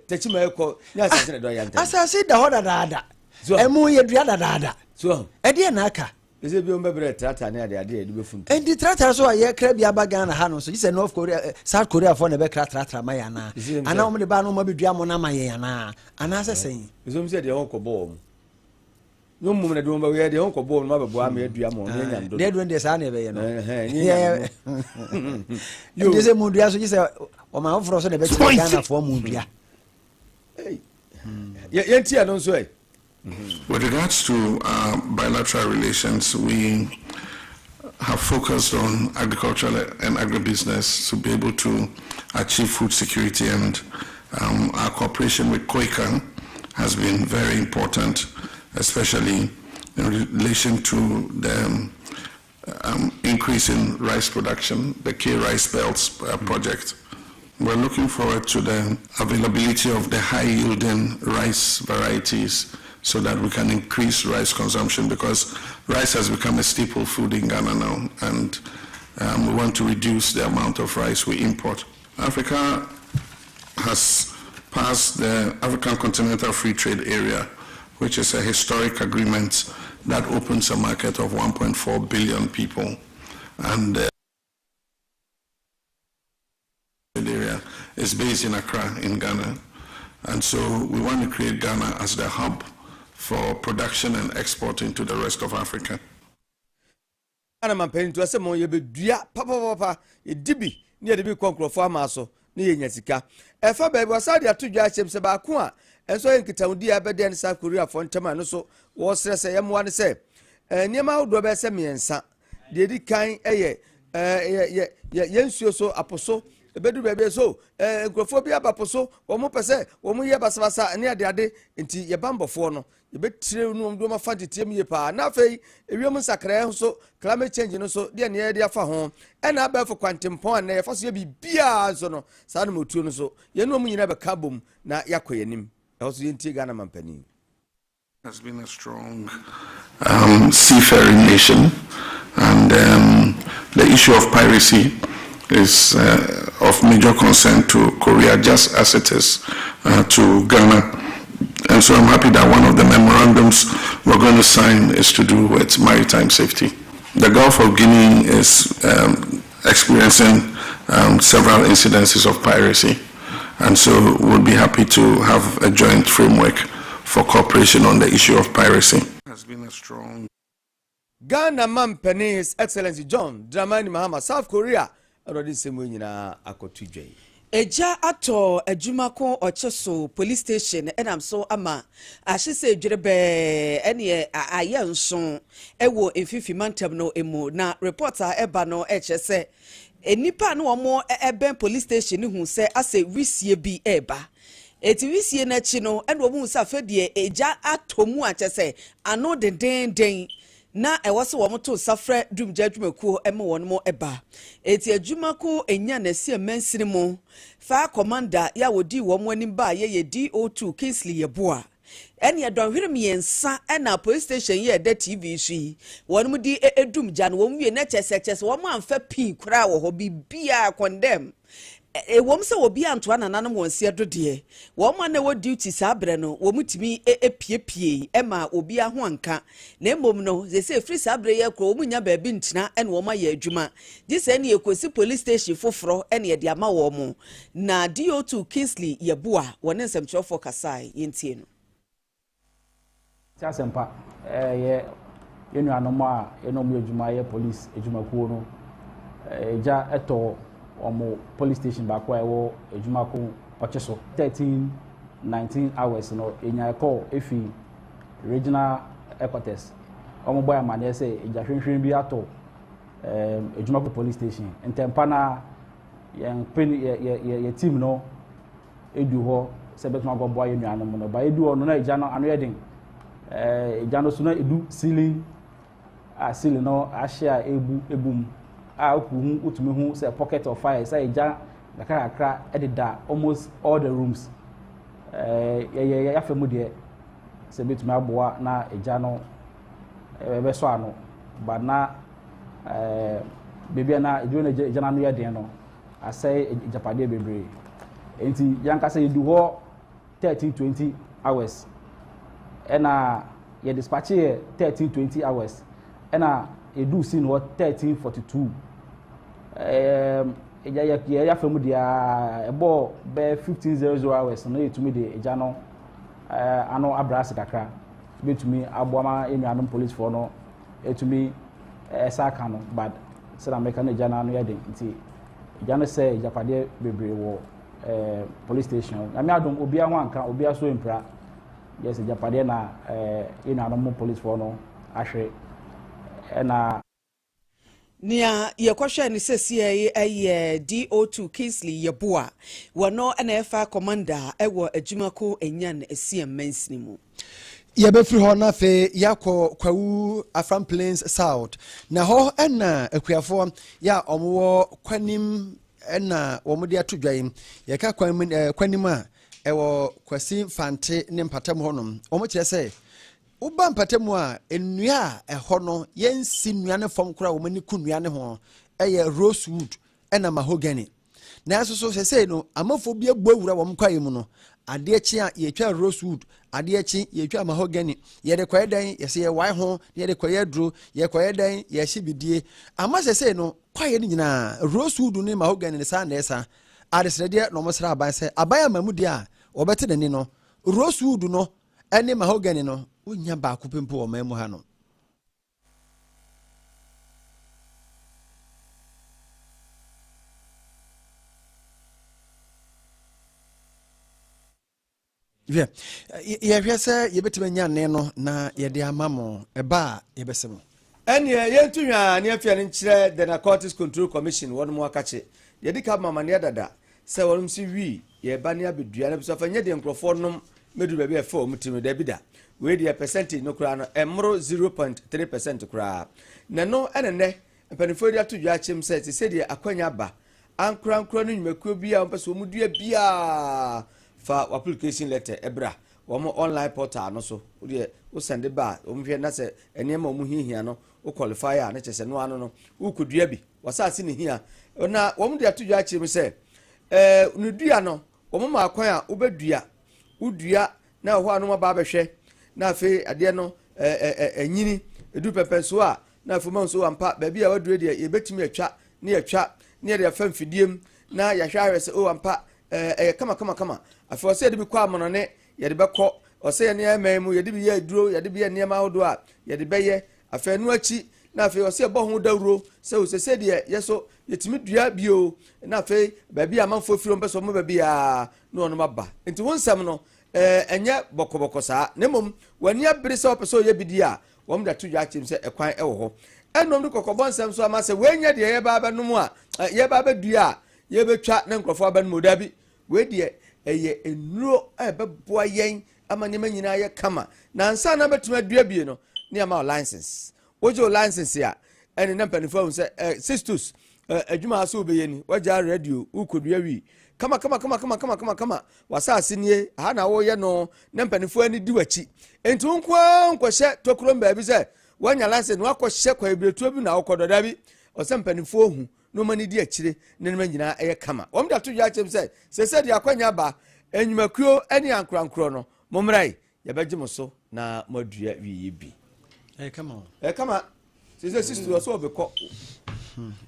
Speaker 2: touching my call. Yes,
Speaker 1: as I said, the other dada. So I'm more yet the other dada. So, a dear Naka. Is it your member trata near the idea to be found? And the trata so I crab Yabagana Hano, so you said North Korea, South Korea for the Becratra Mayana. And now the Bano Mobi Diamona Mayana, and as I say, you said the uncle bomb. No woman at home, we had the uncle bomb, Mother Boamia Diamond, dead when there's any way. Yeah, you say Mundia, so you say, or my offer also the Becrana for Mundia. Hey, yeah, don't say.
Speaker 9: With regards to bilateral relations, we have focused on agricultural and agribusiness to be able to achieve food security, and our cooperation with KOICA has been very important, especially in relation to the increase in rice production, the K-Rice Belts project. We're looking forward to the availability of the high-yielding rice varieties so that we can increase rice consumption, because rice has become a staple food in Ghana now, and we want to reduce the amount of rice we import. Africa has passed the African Continental Free Trade Area, which is a historic agreement that opens a market of 1.4 billion people. And the area is based in Accra in Ghana. And so we want to create Ghana as the hub for production and export into the rest of Africa.
Speaker 2: I'm paying to a more papa, a dibby near the big conqueror for Maso, near Yasika. A faber was out there to judge him Sabakua, and so in Kitaudia, Beden, South Korea for Tamanoso was M1 say, near Mount Robesemi and Sa, the kind Yensio so apostle. Bedu bebe so nkrofobia baposo wo mo pese wo mo ye basabasa ene ade ade nti ye bambofo no ye betire no ndo ma fa titiem ye pa na afei ewiem nsakra so climate change no so de ne ye de afa ho ena abafo kwantempon na ye fa so ye bibia so no sa no motuo no so ye no mu nyina be kabom na yakoyanim e ho so ye ntie Ghana mampani.
Speaker 9: Has been a strong seafaring nation, and the issue of piracy is of major concern to Korea, just as it is to Ghana. And so I'm happy that one of the memorandums we're going to sign is to do with maritime safety. The Gulf of Guinea is experiencing several incidences of piracy, and so we'll be happy to have a joint framework for cooperation on the issue of piracy. Has been a strong
Speaker 2: Ghana man penny His Excellency John Dramani Mahama, South Korea already same way na akotujwe.
Speaker 3: Eja ato ejumako ocheso police station enam so ama ahise edwerebe ene ayenso ewo enfifi mantem no emu na reporter eba no echese enipa no omo eben police station hu se ase wisie bi eba eti wisie na chi no ene omu sa fedie eja atomu achese ano den na ewose wo moto safre dumja adwumakuo eme wonmo eba eti adwumako enya na sie mansini mo fa commander ya wodi wo mo anim ba ye DO2 Kingsley Yeboa ene yedonhwere miensa na police station ye da TV shi wonmo di edumja no wom wie na chese wo amfa pin kura wo ho bibia condemn wom se obi antoa nananom wonse dodie wom ma na wo duty sabre no wo mutimi epiepie ema obi aho anka na emom no se free sabre ye kro wo nya ba bi ntina ene wo ma ye adwuma dise ne ekosi police station foforo ene ye de ama wo mo na DO2 Kingsley Yeboa wone nsemchofo kasai yentie no
Speaker 10: Tiasempa ye yenu anoma enom adwuma ye police adwuma kuo no eja eto omo police station back where wo ejumako ocheso 19 hours no enya call efi regional headquarters omo boy amane say eja hwenhwen bi ato ejumako police station entempa na ye team no edu ho se betuma go boy nuanom no ba edu ono na eja no ano yeden eja no so na edu ceiling no ahia ebum hu utumi hu say pocket of fire say ja nakara edida almost all the rooms ya femu de say betumi aboa na eja no be so ano ba na bebia na edu na eja na no ye den no asay ejapade bebre enti yanka say edu ho 13-20 hours ena ye dispatch here 13-20 hours ena edu sin ho 13:42 ya femu dia ebo be 15:00 hours no etumi de eja no ano abras kakra betumi aboama enuanom police for no etumi esaka no but say na meka na eja na no yede nti eja no say ejapade bebre wo police station na me adom obi aho anka obi aso empra yes ejapade na enuanom police for no ahwe na
Speaker 3: nia yekwahwe ni sesie eye DO2 Kingsley Yeboa wono na fa commander ewo adwumako enyan esiem mansini mu
Speaker 1: yebefri ho na fe yakọ kwawu Afram Plains South na ho na akuafo ya omwo kwanim na omode atodwan yeka kwanim a ewo kwasi fante ne mpatam honom omo kire se uba mpatemu a ennua eho no yensi nnua ne fom kura wo mani kunua ne ho eye rosewood na mahogany na asoso sese no amafo bi egbo awura wo mkwaye mu no ade echi a yetwa rosewood ade echi yetwa mahogany ye de kwayedan yese ye wai ho ye de kwayedro ye kwayedan ye hibidie ama sese no kwaye ni nyina rosewood ne mahogany ne sa na esa adesrede no mosra aban se aban amamudi a obete dani no rosewood no ene mahogany no unya ba kupempo o memu ha no ye hwese ye betime nya ne no na ye de amamo eba ye besemo
Speaker 2: ene ye ntunwa ne afia ne nkire the Narcotics Control Commission won mu akache ye dika mama ne dada se wonum si wi ye ba ne abedua na biso fa nya de nkrofo nom medu ba bi afa o mutimi da bida we the percentage no kura no emro 0.3% kura na no enene mpanifo dia to dwa chem set se de akwanya ba ankura no nyumakuo bia mpese omudua bia fa application letter ebra wɔn online portal no so wodeɛ wo send ba wɔn hwɛ na sɛ nneɛma wɔn hihia no wo qualify a ne kyɛ sɛ no ano no wo kodua bi wɔsaase ne hia na wɔn de ato dwa akyerɛ mu sɛ ne dua no wɔn ma akwan a wobɛdua wodua na ɛhɔ ano ma ba bɛhwɛ na afei adeɛ no ɛnyini edu pɛpɛ so a na afei ma nso ampa baabi a wadua deɛ yɛbɛtumi atwa ne yɛtwa ne yɛde afa mfidiem na yɛhwɛ ahwɛ sɛ o ampa kama afei ɔsɛ yɛde bi kɔ amono ne yɛde bɛkɔ ɔsɛ yɛ nneɛma mu yɛde bi yɛ aduro yɛde bi yɛ nneɛma ahodoɔ a yɛde bɛyɛ afei no akyi na afei ɔsɛ yɛbɔ ho dawuro sɛ o sɛ deɛ yɛ so yɛtumi dua bio na afei baabi a manfo firi mpɛ so mo baabi a na ɔno aba nti wo nsɛm no ɛnyɛ bɔkɔbɔkɔ saa na mmom w'ani abere sɛ ɔpɛ sɛ ɔyɛ bidi a wɔn de ato dwa akyerɛ sɛ ɛkwan ɛwɔ hɔ ɛnom de kɔkɔbɔ nsɛm so ama sɛ wɔanya deɛ yɛba abɛnom a yɛba abɛdua a yɛbɛtwa ne nkurɔfoɔ abɛnom oda bi wei deɛ ɛyɛ nnuro a ɛbɛboa yɛn ama nneɛma nyinaa yɛ kama na nsa na bɛtumi adua bie no ne ama license wogye o license a ɛne na mpanimfoɔ ahu sɛ sisters adwuma aso wobɛyɛ ni wagya radio wokɔdua wi kama wasase nie aha na woyɛ no na mpanimfoɔ ani di wakyi enti wo nkɔhyɛ tokurom baabi sɛ wanya license na wakɔhyɛ kwaebiretuo bi na wokɔdɔda bi ɔsɛ mpanimfoɔ hu no mani di akyire ne nneɛma nyinaa ɛyɛ kama wɔn de ato dwa akyerɛ sɛ sɛsɛ de akwanya ba enyumakuo ɛne ankorankoro no mommrai yɛbɛgye mo so na moadua wiye bi
Speaker 1: kama
Speaker 2: sɛsɛ sister ɔsɛ ɔbɛkɔ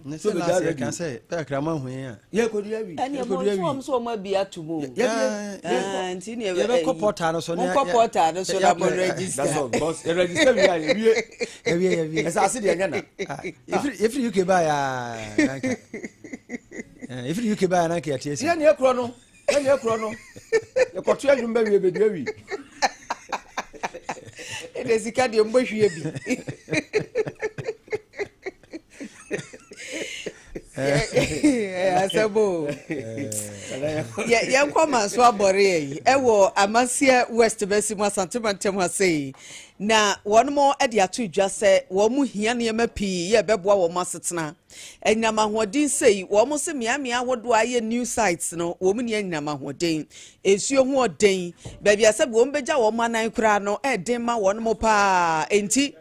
Speaker 1: ne so be can say krama hu ya
Speaker 2: ye kodua wi
Speaker 3: ani mo so mo bia to mo nti ne
Speaker 1: ye ko portal no so ne
Speaker 3: ko portal no so na mo register
Speaker 2: that's all boss register wi ya
Speaker 1: ye
Speaker 2: esa ase de nya na
Speaker 1: if UK buy nanka if UK buy nanka ya tiesi
Speaker 2: ye ne ekro no ye koto adwumba wi bedua wi
Speaker 3: ede sika de mbo hwie bi asabo yankwa manso abore yi ewo amasia west besi mu asantebantem asei na wonmo ede ato dwa se wo mu hia ne ma pii ye beboa wo masetena enyama hodin sei wo mu se miamia hodo aye new sites no wo mu ne enyama hodin esuo hu odin ba bia se wo mbegya wo manan kura no eden ma wonmo pa enti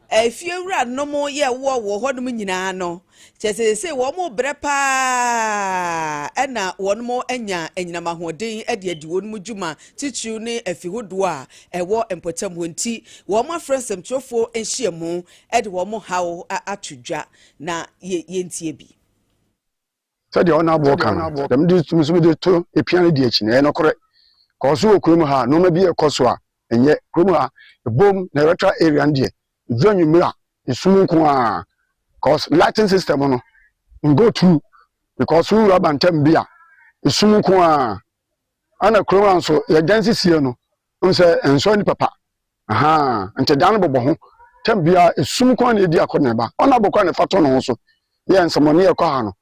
Speaker 3: efiewura nomo ye wo hodum nyina no chese wo mo brepa na wonmo anya enyinama hoden ade adi wonmu djuma tichu ne afihodo a ewo empotam honti wo mo afrensem trofo enhyiemu ade wo mo hawo atudwa na yentie bi
Speaker 11: sɛdeɛ ɔna aboɔ ka no dɛm de tumso de to epiane de akyi na ɛno korɛ kɔso okurum ha no ma bi ɛkɔso a ɛnyɛ kurum ha ebom na retro area ndie Mira, the cause lighting system no go through because we rub and tembia the sumukwa and a crown so your dances here no say and so any papa and the down bobo tembia is sumukwa ne dia koneba on abokwa ne fato no so ye nsomoni e kwa no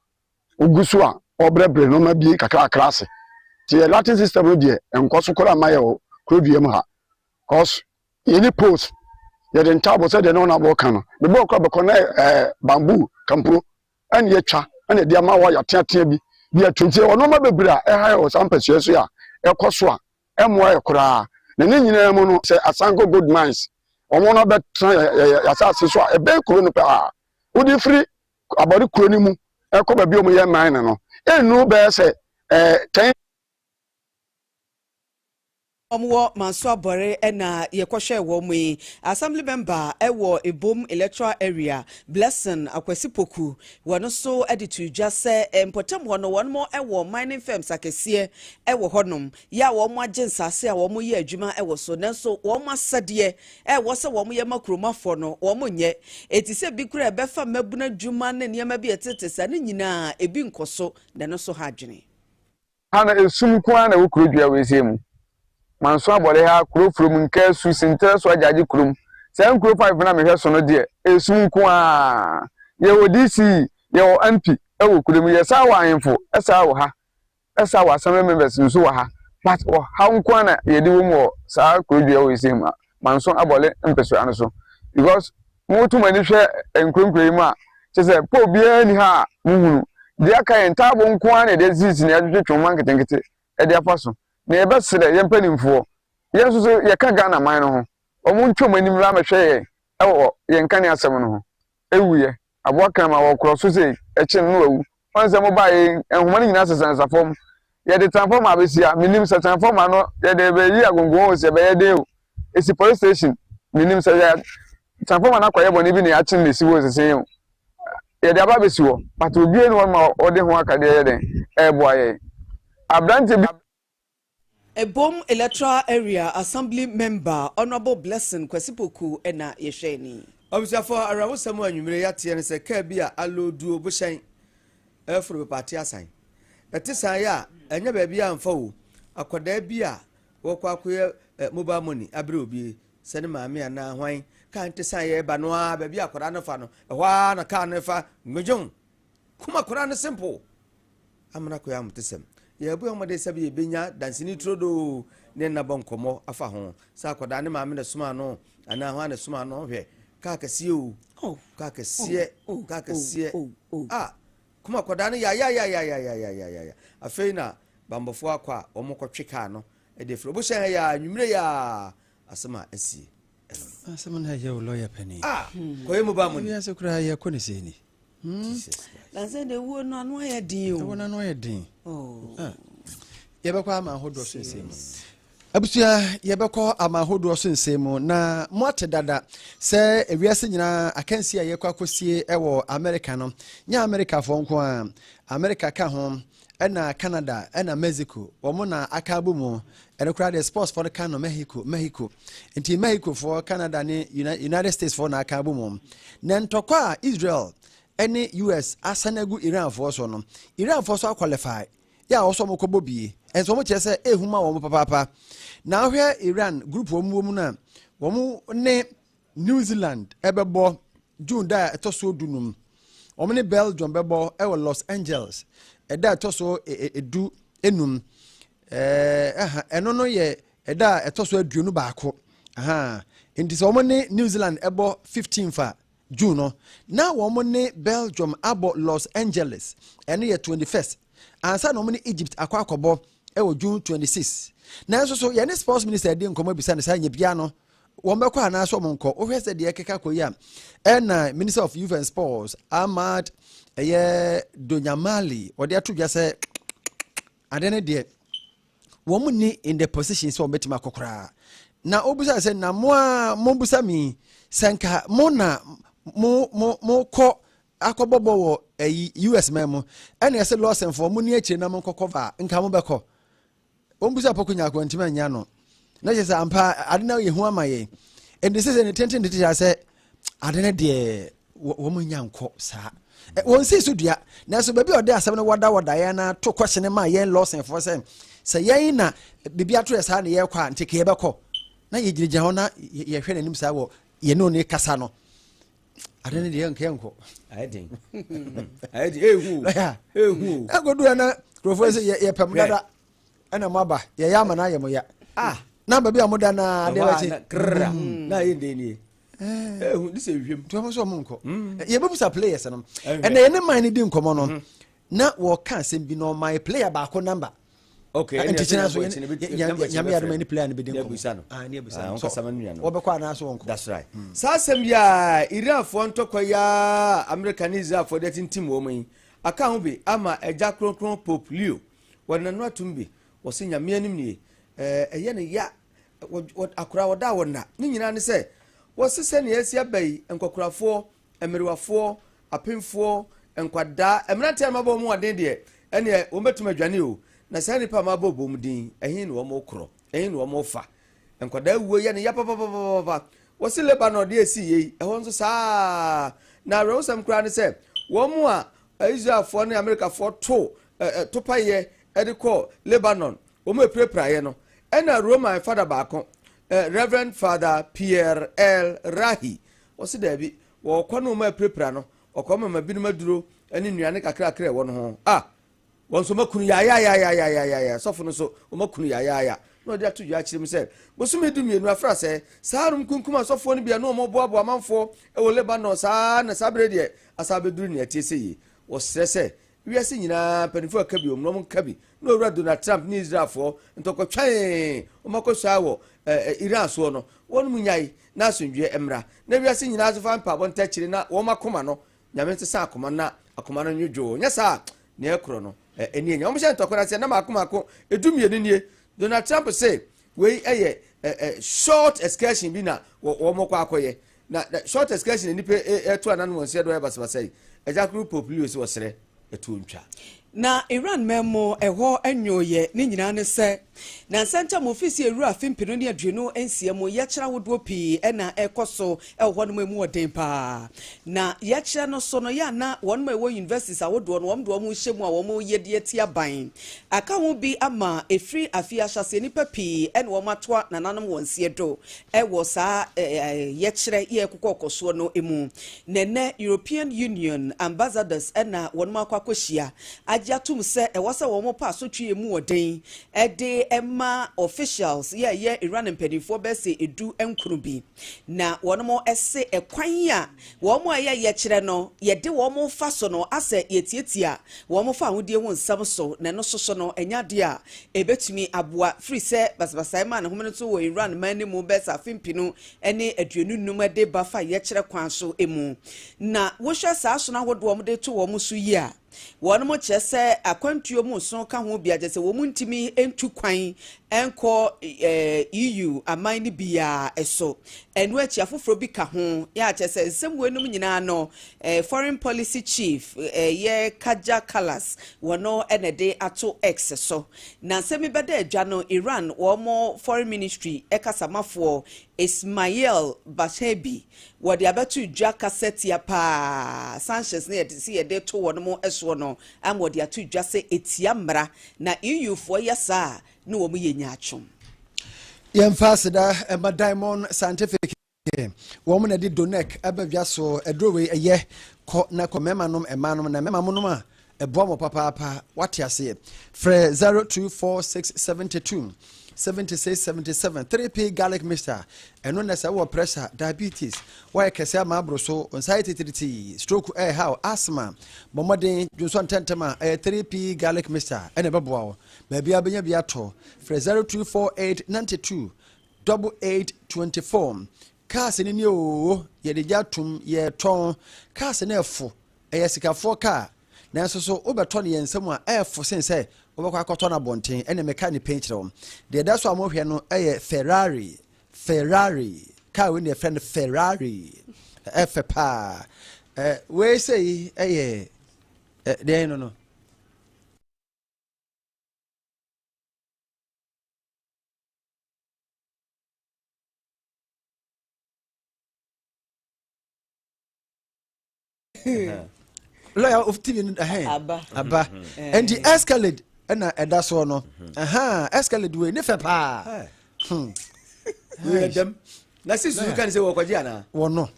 Speaker 11: ogusu a obrebre no ma bi kakra class the lighting system no die enkoso kora ma ye o kroduam ha cause any post yɛde ntabo sɛ de no na bo ka no me bo kɔ bɛkɔ na bamboo kampuro ɛne yɛtwa ɛne de ama wa yɛateatea bi bia tuntie ɔno ma bebre a ɛha yɛ sampasua so a ɛkɔ so a ɛmoa yɛ koraa na ne nyinaa mu no sɛ asanko good minds ɔmo no bɛtena yɛasase so a ɛbɛn kuro no pɛ a wodi firi abɔde kuro no mu ɛkɔ baabi ɔmo yɛ man no ɛnu bɛɛ sɛ 10
Speaker 3: Omwo manso abore na yekwhwe wo mu assembly member ewo ebom electoral area blessing akwasi poku wono so editu dwa se empotam hono wonmo ewo mining firms akese ewo honom ya wo mo agensase a wo mo ye adwuma ewo so nanso wo mo asade ewo se wo mo ye makromafo no wo mo nye etise bi kura ebefa mabuna adwuma na niam bi etetesa ne nyina ebi nkoso na no so ha adwene
Speaker 12: ana esum kwa na wo kurodua we semu manso abole ha kuro from nka su sintere so ajaji kurum se nkuro 5 na mehwe so no de esum ko a ye wo DC ye wo MP ewo kurum ye sa wa anfo esa wo ha esa wa assembly members nso wa ha but ha nko na ye di wo mo sa kuro dua we sem manso abole mpeso an so because mo tu mani hwe nkronkro mu a che se po bia ni ha muhunu dia kan tabo nko na de zizi na adwetwe man ketenkete e de afa so na ebe sere ye mpanimfo Yes, so ye ka Ghana man no ho. Omo ntwom anim ra mehwe ye. Ewo ye nka ne asem no ho. Ewuye. Aboka ma wo kro so sei e chen no awu. Won se mo ba ye enhoma ni nyina sesansa fom. Ye de transformer abesia minim se transformer no ye de be yi agongon o se be ye de o. Esi police station minim se ya transformer na kwaye boni bi ne ya chen ne si wo se sei. Ye de aba besi wo. But obi enu won ma o de ho akade ye den. E bo aye. Abrante bi
Speaker 3: Ebom electoral area assembly member honorable blessing Kwesipoku ena yesheni.
Speaker 2: Obisafo arawo samu anwumire yate ne se ka bia aloduo boshan efuru party asan. Etisan ya enya ba bia amfa wo. Akoda bia wokwa akoye mobile money abre obi sene maame ana hwan kan tisan ye ba no a ba bia akoda no fa no ehwa na kan no fa ngwejon. Kuma akoda no simple. Amana koya mutesem. Ye bu amade sabi benya dansini trodo ne na bonkomo afa ho sa akoda ne maame na suma no ana hwan na suma no hwe kakasiye o kakasiye ah kuma kodane ya afeina bambofo akwa omokotweka no edefro bo hye ya nwumire ya asema asi
Speaker 1: asema na ya lawyer penny
Speaker 2: ah koyemu ba mu
Speaker 1: ya sekura ya konese ni
Speaker 3: lanse de wo no anu ya din o
Speaker 1: wo no ya din yebekwa ama hodo so nsemu abusia yebekọ amahodo so nsemu na mote dada se ewiase nyina akansi ayekwa kosie ewo America no nya America fo nko a America ka ho na Canada na Mexico wo na akabo mu enokra the sports for the can no Mexico enti Mexico for Canada ni United States for na akabo mu na ntokwa Israel any US asanagu Iran for so no Iran for so qualify ya also mokobo bi enso mo chese ehuma wo papa na hwe Iran group wo mu na wo ne New Zealand ebebo June da etoso dunum wo ne Belgium bebo e wo Los Angeles eda etoso edu enum eno no ye eda etoso aduonu baako enti so wo ne New Zealand ebo 15 fa June no na wo ne Belgium abo Los Angeles eno ye 21st ansa no ne Egypt akwakobo ewo June 26 na so ye ne sports minister dey nkomo bisa ne sa nya bia no wo mbekọ ana so monko o hwese de ekeka koya na minister of youth and sports Ahmad Donyamali o de atudwa se adene de wo mu ni in the position so betima kokora na obusa se na mo busa mi senka mo na mo ko akobobo wo US memo ene ese Lawson for mo ni akire na mo kokova nka mo beko ombusa pokunya ko ntima nya no na je sa ampa adena ye hu amaye and this is an attention to teacher say adena de wo mo nya nko sa won se so dua na so baby ode asem na wada ya na to question ma ye Lawson for say yen na bibia to sa na ye kwa ntike ye beko na ye girija ho na ye hwe nanim sa wo ye no ne kasa no adena de ye nko
Speaker 2: ayedin ehu
Speaker 1: agodu na professor ye pem dada ana maba ye ya mana ye mo ya na baby amoda na de wachi
Speaker 2: na ye de ni ehu dis ehwem
Speaker 1: to mo so mo nko ye bebusa players no ena ye ne man ni di nkomo no na wo kan sem bi no my player ba ko number
Speaker 2: okay
Speaker 1: and teaching so nyame ya do player ni be di nkomo ni ebusa
Speaker 2: so samanu
Speaker 1: wo be kwa na so nko
Speaker 2: that's right sa sem ya Iran-fo ntokoya Americanese for that team wo man aka ho bi ama eja kronkron Pope Leo wona no atumbi wo se nyame anim ni eye ne ya akura woda wona ni nyina ne se wo se se ne asia bai enkokurafo emerewafo apemfo enkwada emerante mabo mu aden de ene wo metuma dwane o na se ne pa mabo bom din ehin ne wo mo kro ehin ne wo mo fa enkwada wuo ye ne ya papa wo se Lebanon de esi ye ehon so saa na rewsam kura ne se wo mu a Israelfo ne Americafo to paye ediko Lebanon wo mo eprepraye no ena Roman father baako Reverend Father Pierre L Rahi wo se da bi wo kwano ma eprepra no okoma ma binu maduro ene nuane kakra wo no ho won so makunu ya sofo no so wo makunu ya no de atoju akire mi se bo so medum yenu afra se saarum kunkum asofo no bia no mo boabo amanfo e wo Lebanon saa na sabre de asabeduru ne atiese yi wo stresse wiase nyina panifo akabi omno mo kabi no owura Donald Trump ni Israel for ntokotwan omakosua wo Iran so no won munyai na asundwe emra na wiase nyina so fa mpa bonta kire na wo makoma no nyame te sa akoma na akoma no nwodwo nya sa na ekro no eni enya wo hye ntokora se na makoma ko edumie ni nie Donald Trump say we short excursion bi na wo mokwa akoye na short excursion ni pe eto ananu won se do basabasai ejakuru populous wo sere eto ntwa
Speaker 3: na Iran memo eho anyoye ni nyina ne se na senta mo ofisi eru afimpino ne aduenu ensiemo ye kira wodo pi na ekoso eho no mu oden pa na ye kira no so no ya na won ma ewo universities awodo no womdo mo hyemu a wo ye de atia ban aka ho bi ama efri afia hyase ni papi na wo matoa nananom wonsie do ewo sa ye kira ye kokokoso no emu nene European Union ambassadors na won ma kwakohia atum se ewasa wo mo pa so twie mu oden de emma officials ye Iran mpedifo be se edu enkuru bi na wono mo ese ekwan a wo mo ye kire no ye de wo mo fa so no ase yetietia wo mo fa hodie ho nsam so na no so no enya de a ebetumi aboa free se basabasai ma na ho to wo Iran man ni mu be sa fimpinu ene aduenu num de ba fa ye kire kwan so emu na wo hwa sa so na hodo mo de to wo mo so yi a won mo chese akwantuo mu so ka ho bia jese wo mu ntimi entu kwan enko EU aman ni bia eso enu achi afoforo bi ka ho ya chese nsem wenum nyina no foreign policy chief ye Kaja Kallas wono enede ato X so na nsem beda adwa no Iran wo mo foreign ministry ekasamafo Ismail Bashebi wodi abetu dwa cassette ya pa Sanchez ne yesi yede to wono mo eso no amodi atu dwa se etia mra na EU fo yesa no wo mu yenya atwom
Speaker 1: yemfasida ema diamond scientific wo mu na di donek abadwa so edrowe eye ko na ko memanom emanom na memanom a ebo mo papa wate ase fre 024672 7677 3p garlic mixture eno na se wo pressure diabetes why kese ma abro so anxiety stroke how asthma bomoden junso tentema 3p garlic mixture ene beboa wo ba bia benya bia to for 024892 8824 cars ni o ye de jatum ye ton cars na efo eyesikafo car na so obeto ne yensem a efo sense obekwa akoto na bonten ene meka ni penchiro de da so amohwe no Ferrari car we ne friend Ferrari pa we say de no lawyer of TV Abba and the Escalade and that's all no Escalade we never pa
Speaker 2: we them na sis you can say wo kwaji ana
Speaker 1: wo no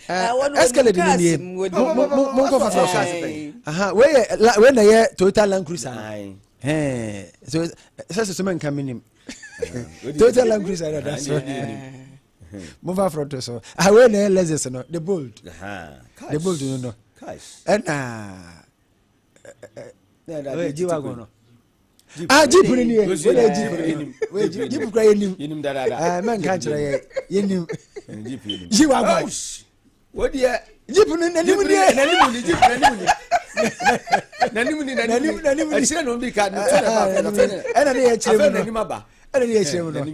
Speaker 1: Escalade ni mo ko fa we na ye Toyota Land Cruiser so men come in Toyota Land Cruiser that's move out front so we na Lexus no the bold you know and G-Wagon no Jeep ni Jeep cry yenim dada man kan kire yenim Jeep G-Wagon
Speaker 2: what dia
Speaker 1: Jeep ni nanim
Speaker 2: ni asira no bi ka no
Speaker 1: ena ne ye kire mu
Speaker 2: nanim aba
Speaker 1: ena ne ye kire mu no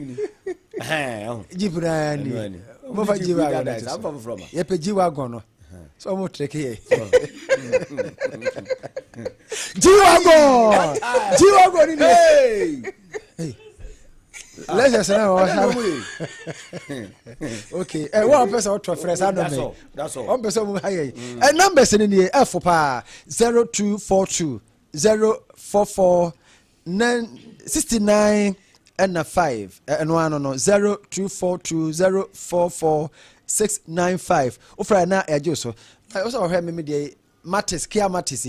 Speaker 1: Jeep na ni mo fa G-Wagon
Speaker 2: I'm from
Speaker 1: ye pe G-Wagon no so mo trek here G-Wagon
Speaker 2: hey
Speaker 1: let's just now okay one person what fresh I know
Speaker 2: that's all
Speaker 1: one person high numbers in the F pa 0242 044 969 and 5 and one no 0242 044 695 ofra na ejo so also hwe me dey matis kia matis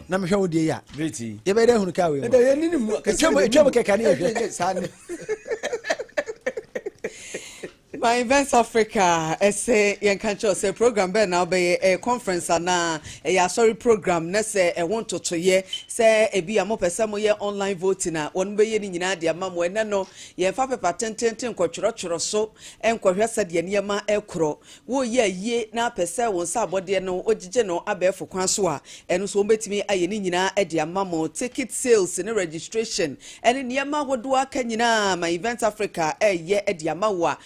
Speaker 1: na me hwe wo dey ya
Speaker 2: breti
Speaker 1: ye be dey hunu ka we
Speaker 2: e dey ni mu
Speaker 1: etwa keka na ehwe
Speaker 3: My Events Africa, say Yankancho say program be now be a conference na a sorry program na say e want to ye say e bi amo pesa mo ye online voting na won be ye ni nyina de ama mo na no ye fa pepa tenten kwotworo so enkwahwe sade ne ma ekro wo ye na pesa won sa abode no ogige no abefo kwan so a eno so betimi aye ni nyina de ama mo ticket sales ne registration ene ne ma hodo aka nyina My Events Africa ye de ama wa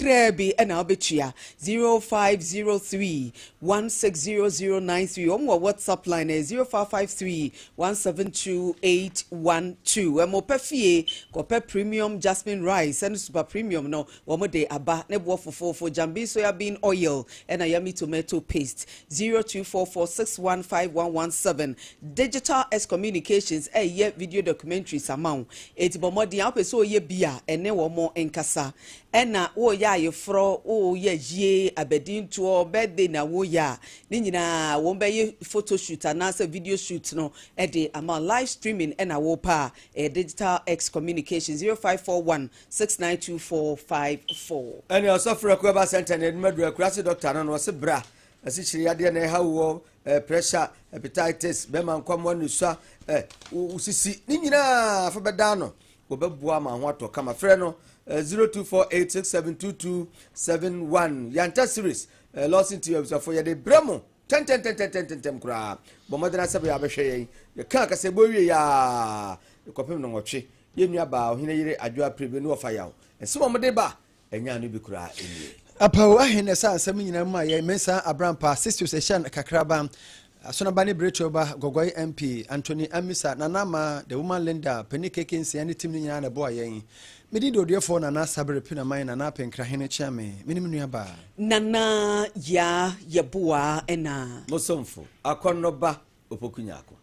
Speaker 3: Krebi and Albetia 0503 160093 or WhatsApp line is 0553 172812. And Mopefie Cope Premium Jasmine Rice and Super Premium no Womode Aba Nebo for Jambi soya bean oil and Ayami tomato paste 0244615117. Digital S Communications a year video documentaries amount. It's Bomodi Alpeso ye bia and ne more enkasa. Ena wo ya yefro wo ye ye abedin to birthday na wo ya ni nyina wo be ye photo shoot and video shoot no e de ama live streaming ena wo pa Digital X Communications 0541692454
Speaker 2: ene osofra ko ba center ne madu akurase doctor no se bra asi chiri ade na ha wo pressure hepatitis be man kwam no sua usisi ni nyina fa beda no wo bebua ma ho ato kama frɛ no 0248672271 Yanta series Lawson TV for ya de bremo 10 kura bomodena sabe ya behwe yen ye kan ka se bowie ya kopem no ngotwe ye nua ba ohine yire adwoa prebe no ofa yawo enso momde ba enya no bi kura eni
Speaker 1: apa ahene sa asam nyina ma ye mensa abrampa sister session kakraba Asona bani Brechoba Gogoi MP Anthony Amisa Nanama the woman Linda Penny Kekins and team nyina na boy yen medi do de for na sabre pina mine na penkra hene chame minimum nuaba
Speaker 3: nana ya yeboa ena
Speaker 2: mosomfo akonnoba opokunyako